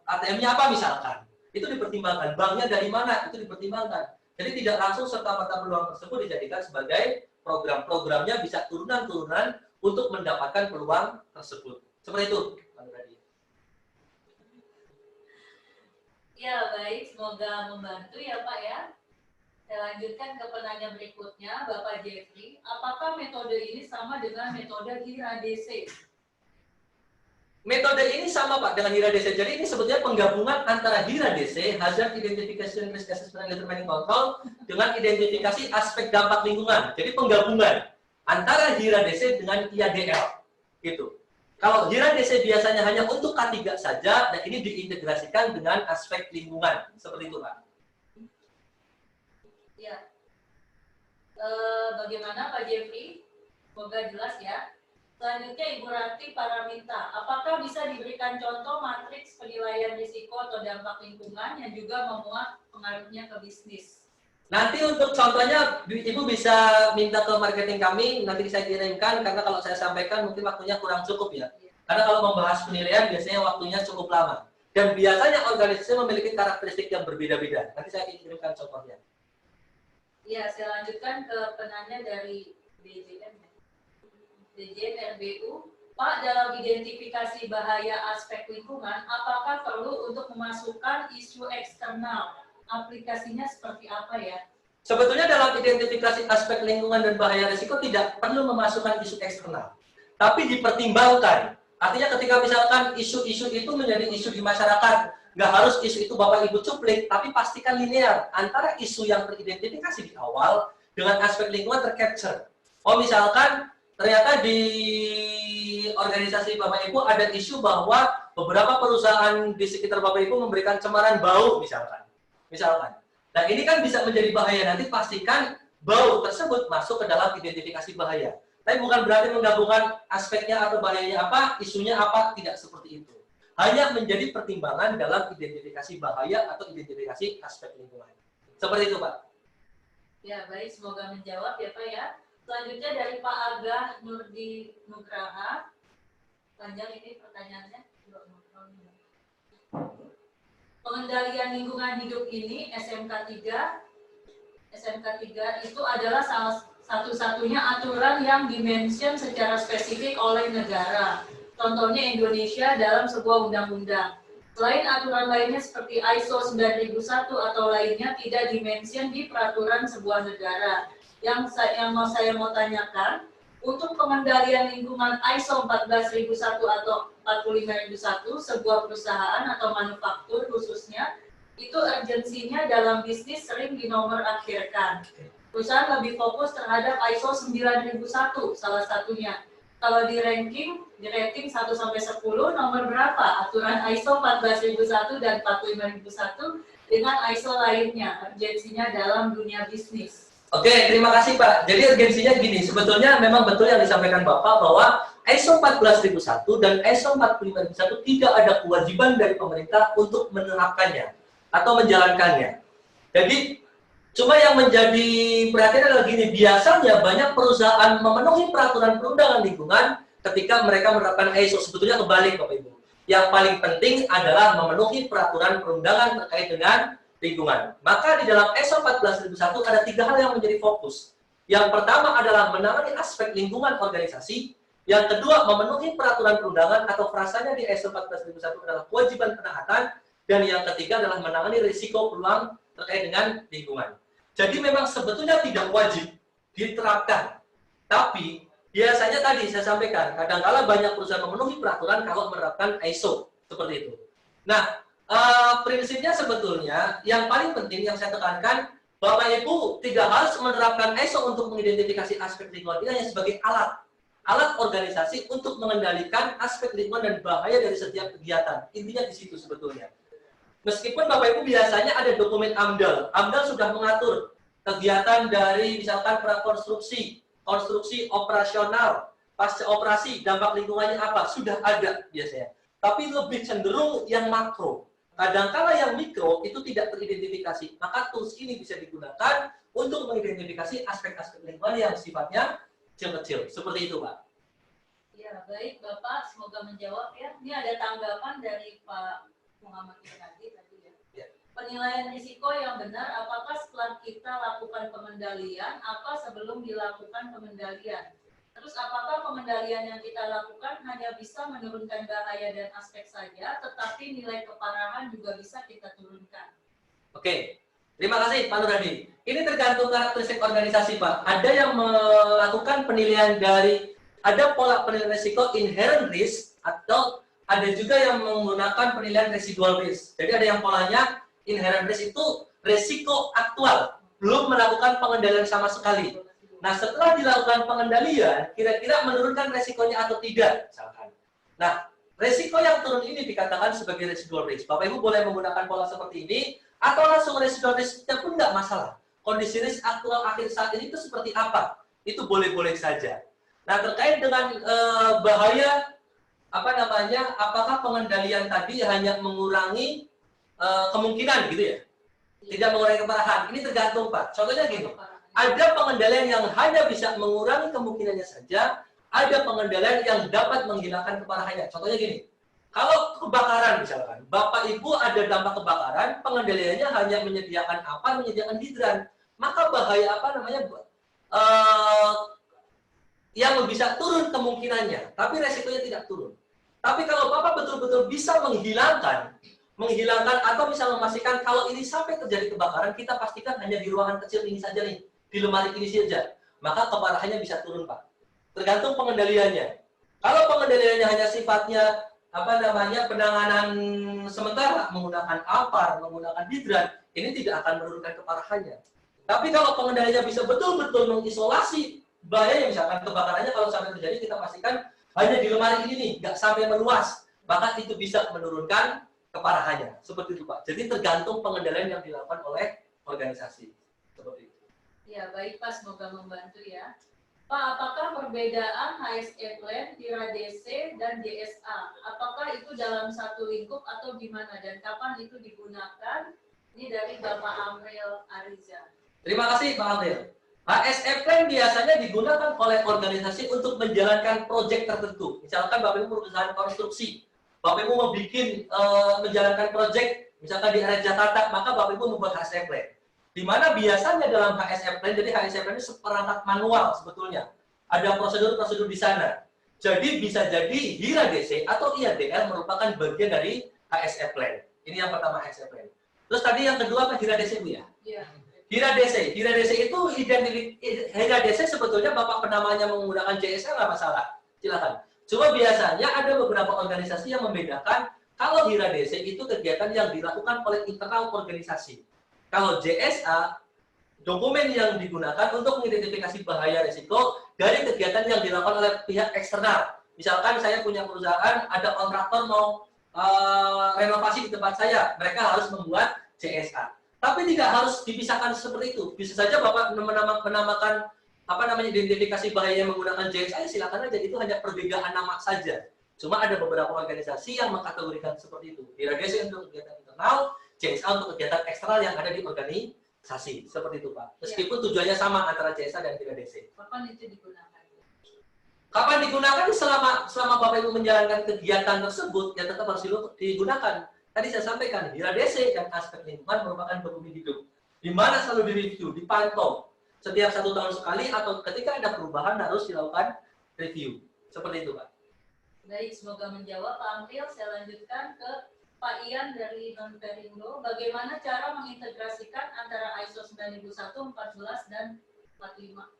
ATM-nya apa misalkan. Itu dipertimbangkan. Banknya dari mana? Itu dipertimbangkan. Jadi tidak langsung serta-merta peluang tersebut dijadikan sebagai program-programnya bisa turunan-turunan untuk mendapatkan peluang tersebut. Seperti itu. Ya, baik. Semoga membantu ya Pak ya. Saya lanjutkan ke penanya berikutnya, Bapak Jeffrey. Apakah metode ini sama dengan metode HIRA-DC? Metode ini sama Pak dengan HIRA-DC. Jadi ini sebetulnya penggabungan antara HIRA-DC, Hazard Identification Risk Assessment and Determining Control, dengan identifikasi aspek dampak lingkungan. Jadi penggabungan antara HIRA-DC dengan IADL. Gitu. Kalau HIRA-DC biasanya hanya untuk K3 saja, dan ini diintegrasikan dengan aspek lingkungan. Seperti itu Pak. Ya. Bagaimana Pak Jeffrey? Semoga jelas ya. Selanjutnya Ibu Rati Paraminta, apakah bisa diberikan contoh matriks penilaian risiko atau dampak lingkungan yang juga memuat pengaruhnya ke bisnis? Nanti untuk contohnya, Ibu bisa minta ke marketing kami, nanti saya kirimkan, karena kalau saya sampaikan mungkin waktunya kurang cukup ya. Karena kalau membahas penilaian biasanya waktunya cukup lama. Dan biasanya organisasi memiliki karakteristik yang berbeda-beda. Nanti saya kirimkan contohnya. Ya, saya lanjutkan ke penanya dari DJN RBU. Pak, dalam identifikasi bahaya aspek lingkungan, apakah perlu untuk memasukkan isu eksternal? Aplikasinya seperti apa ya? Sebetulnya dalam identifikasi aspek lingkungan dan bahaya risiko tidak perlu memasukkan isu eksternal. Tapi dipertimbangkan. Artinya ketika misalkan isu-isu itu menjadi isu di masyarakat, nggak harus isu itu Bapak Ibu cuplik, tapi pastikan linear antara isu yang teridentifikasi di awal dengan aspek lingkungan tercapture. Oh misalkan ternyata di organisasi Bapak Ibu ada isu bahwa beberapa perusahaan di sekitar Bapak Ibu memberikan cemaran bau misalkan. Nah ini kan bisa menjadi bahaya, nanti pastikan bau tersebut masuk ke dalam identifikasi bahaya. Tapi bukan berarti menggabungkan aspeknya atau bahayanya apa, isunya apa, tidak seperti itu. Hanya menjadi pertimbangan dalam identifikasi bahaya atau identifikasi aspek lingkungan. Seperti itu, Pak. Ya, baik. Semoga menjawab ya, Pak ya. Selanjutnya dari Pak Agah Nurdi Nugraha. Panjang ini pertanyaannya. Pengendalian lingkungan hidup ini, SMK 3 itu adalah salah satu-satunya aturan yang dimention secara spesifik oleh negara. Contohnya Indonesia dalam sebuah undang-undang. Selain aturan lainnya seperti ISO 9001 atau lainnya tidak dimention di peraturan sebuah negara. Yang saya mau tanyakan, untuk pengendalian lingkungan ISO 14001 atau 45001, sebuah perusahaan atau manufaktur khususnya, itu urgensinya dalam bisnis sering dinomor-akhirkan. Perusahaan lebih fokus terhadap ISO 9001 salah satunya. Kalau di rating 1 sampai 10, nomor berapa aturan ISO 14001 dan 45001 dengan ISO lainnya, urgensinya dalam dunia bisnis? Oke, terima kasih Pak. Jadi urgensinya gini, sebetulnya memang betul yang disampaikan Bapak bahwa ISO 14001 dan ISO 45001 tidak ada kewajiban dari pemerintah untuk menerapkannya atau menjalankannya. Jadi cuma yang menjadi perhatian adalah gini, biasanya banyak perusahaan memenuhi peraturan perundangan lingkungan ketika mereka menerapkan ISO. Sebetulnya kebalik Bapak Ibu. Yang paling penting adalah memenuhi peraturan perundangan terkait dengan lingkungan. Maka di dalam ISO 14001 ada 3 hal yang menjadi fokus. Yang pertama adalah menangani aspek lingkungan organisasi. Yang kedua, memenuhi peraturan perundangan atau frasanya di ISO 14001 adalah kewajiban penaatan. Dan yang ketiga adalah menangani risiko peluang terkait dengan lingkungan. Jadi memang sebetulnya tidak wajib diterapkan. Tapi biasanya tadi saya sampaikan, kadang-kala banyak perusahaan memenuhi peraturan kalau menerapkan ISO. Seperti itu. Nah, prinsipnya sebetulnya yang paling penting yang saya tekankan, Bapak Ibu tidak harus menerapkan ISO untuk mengidentifikasi aspek lingkungan, ini hanya sebagai alat organisasi untuk mengendalikan aspek lingkungan dan bahaya dari setiap kegiatan. Intinya di situ sebetulnya. Meskipun Bapak Ibu biasanya ada dokumen AMDAL. AMDAL sudah mengatur kegiatan dari misalkan prakonstruksi, konstruksi operasional, pasca operasi, dampak lingkungannya apa, sudah ada biasanya. Tapi lebih cenderung yang makro. Kadang-kala yang mikro itu tidak teridentifikasi, maka tools ini bisa digunakan untuk mengidentifikasi aspek-aspek lingkungan yang sifatnya kecil-kecil. Seperti itu, Pak. Ya, baik Bapak, semoga menjawab ya. Ini ada tanggapan dari Pak Muhammad tadi ya. Penilaian risiko yang benar, apakah setelah kita lakukan pengendalian atau sebelum dilakukan pengendalian? Terus apakah pengendalian yang kita lakukan hanya bisa menurunkan bahaya dan aspek saja, tetapi nilai keparahan juga bisa kita turunkan? Oke, terima kasih Pak Nuradi. Ini tergantung karakteristik organisasi Pak. Ada yang melakukan penilaian dari, ada pola penilaian risiko inherent risk, atau ada juga yang menggunakan penilaian residual risk. Jadi ada yang polanya inherent risk itu risiko aktual, belum melakukan pengendalian sama sekali. Nah, setelah dilakukan pengendalian, kira-kira menurunkan resikonya atau tidak, misalkan. Nah, resiko yang turun ini dikatakan sebagai residual risk. Bapak Ibu boleh menggunakan pola seperti ini, atau langsung residual risk-nya pun nggak masalah. Kondisi risk aktual akhir saat ini itu seperti apa? Itu boleh-boleh saja. Nah, terkait dengan bahaya, apakah pengendalian tadi hanya mengurangi kemungkinan gitu ya? tidak mengurangi keparahan. Ini tergantung, Pak. Contohnya gini, ada pengendalian yang hanya bisa mengurangi kemungkinannya saja, ada pengendalian yang dapat menghilangkan keparahannya. Contohnya gini, kalau kebakaran misalkan, Bapak Ibu ada dampak kebakaran, pengendaliannya hanya menyediakan apa, menyediakan hidran, maka bahaya apa namanya, yang bisa turun kemungkinannya, tapi resikonya tidak turun. Tapi kalau Bapak betul-betul bisa menghilangkan atau bisa memastikan kalau ini sampai terjadi kebakaran, kita pastikan hanya di ruangan kecil ini saja nih, di lemari ini saja, maka keparahannya bisa turun, Pak. Tergantung pengendaliannya. Kalau pengendaliannya hanya sifatnya penanganan sementara menggunakan APAR, menggunakan hidran, ini tidak akan menurunkan keparahannya. Tapi kalau pengendaliannya bisa betul-betul mengisolasi bahaya, misalkan kebakarannya kalau sampai terjadi kita pastikan hanya di lemari ini nih, nggak sampai meluas, maka itu bisa menurunkan keparahannya. Seperti itu, Pak. Jadi tergantung pengendalian yang dilakukan oleh organisasi. Seperti itu. Ya, baik Pak, semoga membantu ya. Pak, apakah perbedaan HSE Plan, HIRA-DC, dan JSA? Apakah itu dalam satu lingkup atau gimana? Dan kapan itu digunakan? Ini dari Bapak Amril Ariza. Terima kasih, Pak Amril. HSE Plan biasanya digunakan oleh organisasi untuk menjalankan proyek tertentu. Misalkan Bapak Ibu perusahaan konstruksi, Bapak Ibu mau bikin menjalankan proyek, misalkan di area Jakarta, maka Bapak Ibu membuat HSE Plan. Di mana biasanya dalam HSE Plan, jadi HSE Plan ini seperangkat manual sebetulnya. Ada prosedur-prosedur di sana. Jadi bisa jadi HIRA-DC atau IADL merupakan bagian dari HSE Plan. Ini yang pertama, HSE Plan. Terus tadi yang kedua apa HIRA-DC, Bu ya? Iya. HIRA-DC itu HIRA-DC sebetulnya Bapak penamanya menggunakan JSA nggak masalah. Silakan. Cuma biasanya ada beberapa organisasi yang membedakan kalau HIRA-DC itu kegiatan yang dilakukan oleh internal organisasi. Kalau JSA, dokumen yang digunakan untuk mengidentifikasi bahaya risiko dari kegiatan yang dilakukan oleh pihak eksternal. Misalkan saya punya perusahaan, ada kontraktor mau renovasi di tempat saya, mereka harus membuat JSA. Tapi tidak harus dipisahkan seperti itu. Bisa saja Bapak menamakan identifikasi bahaya menggunakan JSA, silakan aja, itu hanya perbedaan nama saja. Cuma ada beberapa organisasi yang mengkategorikan seperti itu. HIRA-DC untuk kegiatan internal, JSA untuk kegiatan eksternal yang ada di organisasi. Seperti itu, Pak. Meskipun tujuannya sama antara JSA dan HIRA-DC. Kapan itu digunakan? Kapan digunakan? Selama Bapak Ibu menjalankan kegiatan tersebut, ya tetap harus digunakan. Tadi saya sampaikan, HIRA-DC dan aspek lingkungan merupakan dokumen hidup. Di mana selalu direview, dipantau. Setiap 1 tahun sekali atau ketika ada perubahan harus dilakukan review. Seperti itu, Pak. Baik, semoga menjawab Pak Amril. Saya lanjutkan ke Pak Ian dari Non-Perindo. Bagaimana cara mengintegrasikan antara ISO 9001, 14, dan 45?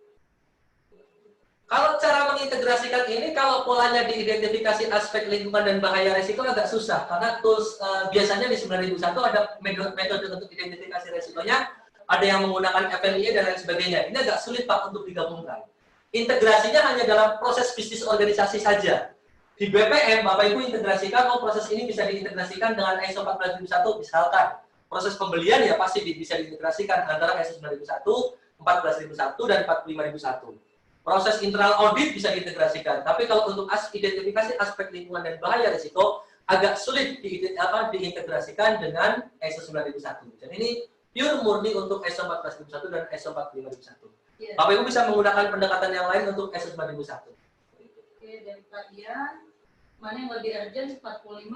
Kalau cara mengintegrasikan ini, kalau polanya diidentifikasi aspek lingkungan dan bahaya risiko agak susah. Karena tools biasanya di 9001 ada metode untuk identifikasi risikonya, ada yang menggunakan FMEA dan lain sebagainya. Ini agak sulit, Pak, untuk digabungkan. Integrasinya hanya dalam proses bisnis organisasi saja. Di BPM, Bapak Ibu integrasikan, proses ini bisa diintegrasikan dengan ISO 14001, misalkan. Proses pembelian ya pasti bisa diintegrasikan antara ISO 9001, 14001, dan 45001. Proses internal audit bisa diintegrasikan. Tapi kalau untuk identifikasi aspek lingkungan dan bahaya risiko, agak sulit diintegrasikan dengan ISO 9001. Jadi ini pure murni untuk ISO 14001 dan ISO 45001. Yeah. Bapak Ibu bisa menggunakan pendekatan yang lain untuk ISO 9001. Oke, dan Pak Ian, mana yang lebih urgent, 45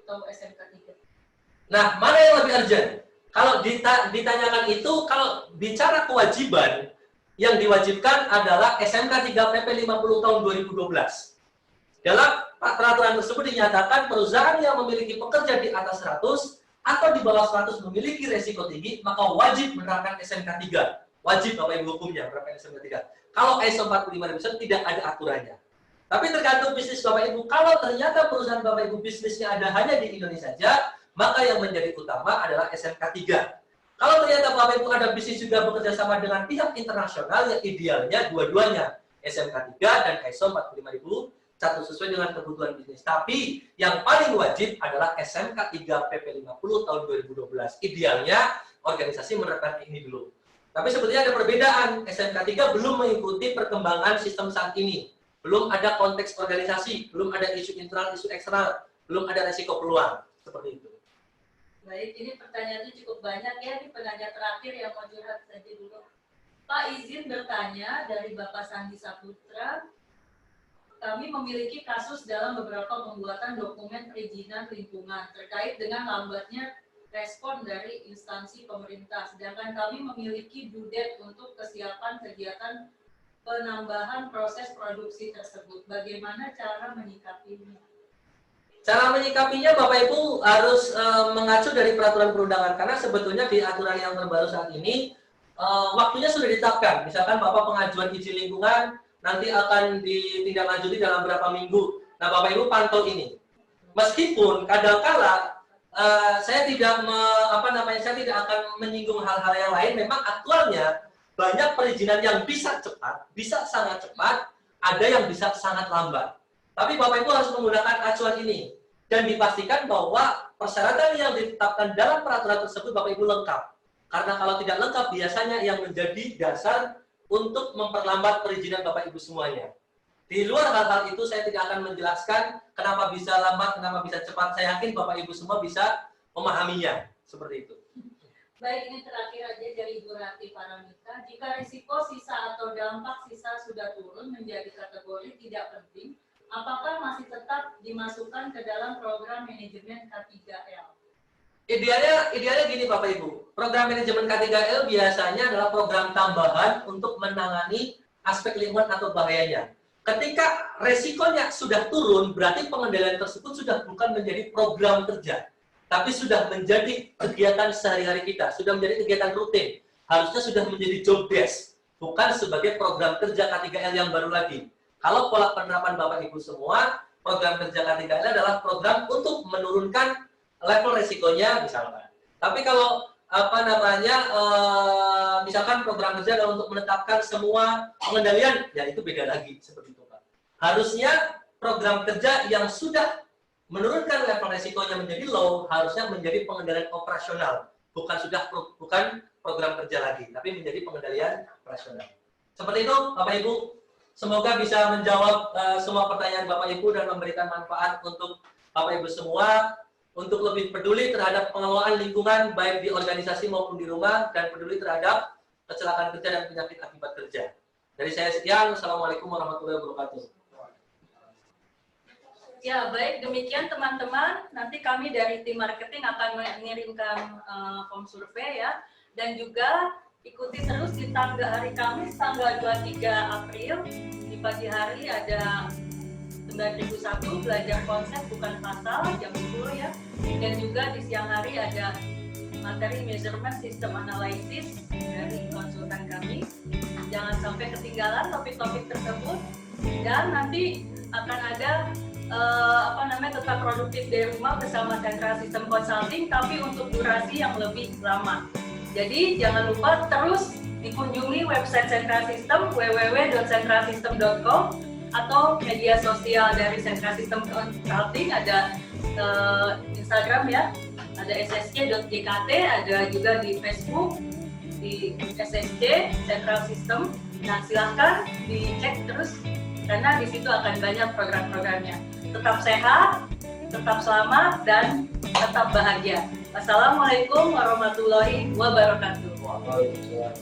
atau SMK 3? Nah, mana yang lebih urgent? Kalau ditanyakan itu, kalau bicara kewajiban, yang diwajibkan adalah SMK 3 PP 50 tahun 2012. Dalam peraturan tersebut dinyatakan perusahaan yang memiliki pekerja di atas 100 atau di bawah 100 memiliki resiko tinggi, maka wajib menerapkan SMK 3. Wajib Bapak Ibu hukumnya menerapkan SMK 3. Kalau ISO 45001 tidak ada aturannya. Tapi tergantung bisnis Bapak Ibu. Kalau ternyata perusahaan Bapak Ibu bisnisnya ada hanya di Indonesia saja, maka yang menjadi utama adalah SMK 3. Kalau ternyata Bapak Ibu ada bisnis juga bekerja sama dengan pihak internasional, yang idealnya dua-duanya, SMK 3 dan ISO 45001 sesuai dengan kebutuhan bisnis. Tapi yang paling wajib adalah SMK 3 PP 50 tahun 2012. Idealnya organisasi menerapkan ini dulu. Tapi sebetulnya ada perbedaan. SMK 3 belum mengikuti perkembangan sistem saat ini. Belum ada konteks organisasi, belum ada isu internal, isu eksternal, belum ada resiko peluang. Seperti itu. Baik, ini pertanyaannya cukup banyak ya. Ini penanya terakhir yang mau curhat saja dulu. Pak, izin bertanya dari Bapak Sandi Saputra. Kami memiliki kasus dalam beberapa pembuatan dokumen perizinan lingkungan terkait dengan lambatnya respon dari instansi pemerintah. Sedangkan kami memiliki due date untuk kesiapan kegiatan penambahan proses produksi tersebut. Bagaimana cara menyikapinya? Cara menyikapinya Bapak Ibu harus mengacu dari peraturan perundangan, karena sebetulnya di aturan yang terbaru saat ini waktunya sudah ditetapkan. Misalkan Bapak pengajuan izin lingkungan nanti akan ditindaklanjuti dalam berapa minggu. Nah, Bapak Ibu pantau ini. Meskipun kadangkala saya tidak saya tidak akan menyinggung hal-hal yang lain. Memang aktualnya banyak perizinan yang bisa cepat, bisa sangat cepat, ada yang bisa sangat lambat. Tapi Bapak Ibu harus menggunakan acuan ini dan dipastikan bahwa persyaratan yang ditetapkan dalam peraturan tersebut Bapak Ibu lengkap. Karena kalau tidak lengkap biasanya yang menjadi dasar untuk memperlambat perizinan Bapak Ibu semuanya. Di luar hal-hal itu saya tidak akan menjelaskan kenapa bisa lambat, kenapa bisa cepat. Saya yakin Bapak Ibu semua bisa memahaminya. Seperti itu. Baik, ini terakhir aja dari Ibu Rati Paramita. Jika risiko sisa atau dampak sisa sudah turun menjadi kategori tidak penting, apakah masih tetap dimasukkan ke dalam program manajemen K3L? Idealnya gini Bapak Ibu, program manajemen K3L biasanya adalah program tambahan untuk menangani aspek lingkungan atau bahayanya. Ketika resikonya sudah turun, berarti pengendalian tersebut sudah bukan menjadi program kerja, tapi sudah menjadi kegiatan sehari-hari kita, sudah menjadi kegiatan rutin. Harusnya sudah menjadi job desk, bukan sebagai program kerja K3L yang baru lagi. Kalau pola penerapan Bapak Ibu semua, program kerja K3L adalah program untuk menurunkan level resikonya misalkan. Tapi kalau misalkan program kerja adalah untuk menetapkan semua pengendalian, ya itu beda lagi seperti itu Pak. Harusnya program kerja yang sudah menurunkan level resikonya menjadi low, harusnya menjadi pengendalian operasional, bukan program kerja lagi, tapi menjadi pengendalian operasional. Seperti itu Bapak Ibu. Semoga bisa menjawab semua pertanyaan Bapak Ibu dan memberikan manfaat untuk Bapak Ibu semua untuk lebih peduli terhadap pengelolaan lingkungan baik di organisasi maupun di rumah dan peduli terhadap kecelakaan kerja dan penyakit akibat kerja. Dari saya sekian, Assalamualaikum warahmatullahi wabarakatuh. Ya, baik, demikian teman-teman. Nanti kami dari tim marketing akan mengirimkan form survei ya, dan juga ikuti terus di hari Kamis tanggal 23 April di pagi hari ada 9001 belajar konsep bukan pasal jam 10 ya, dan juga di siang hari ada materi measurement system analysis dari konsultan kami. Jangan sampai ketinggalan topik-topik tersebut, dan nanti akan ada tetap produktif dari rumah bersama Sentra Sistem Consulting, tapi untuk durasi yang lebih lama. Jadi jangan lupa terus dikunjungi website Sentra Sistem www.sentrasystem.com atau media sosial dari Sentra Sistem Consulting, ada Instagram ya, ada ssc.jkt, ada juga di Facebook di SSC Central System. Nah, silahkan dicek terus karena di situ akan banyak program-programnya. Tetap sehat, tetap selamat, dan tetap bahagia. Wassalamualaikum warahmatullahi wabarakatuh. Waalaikumsalam.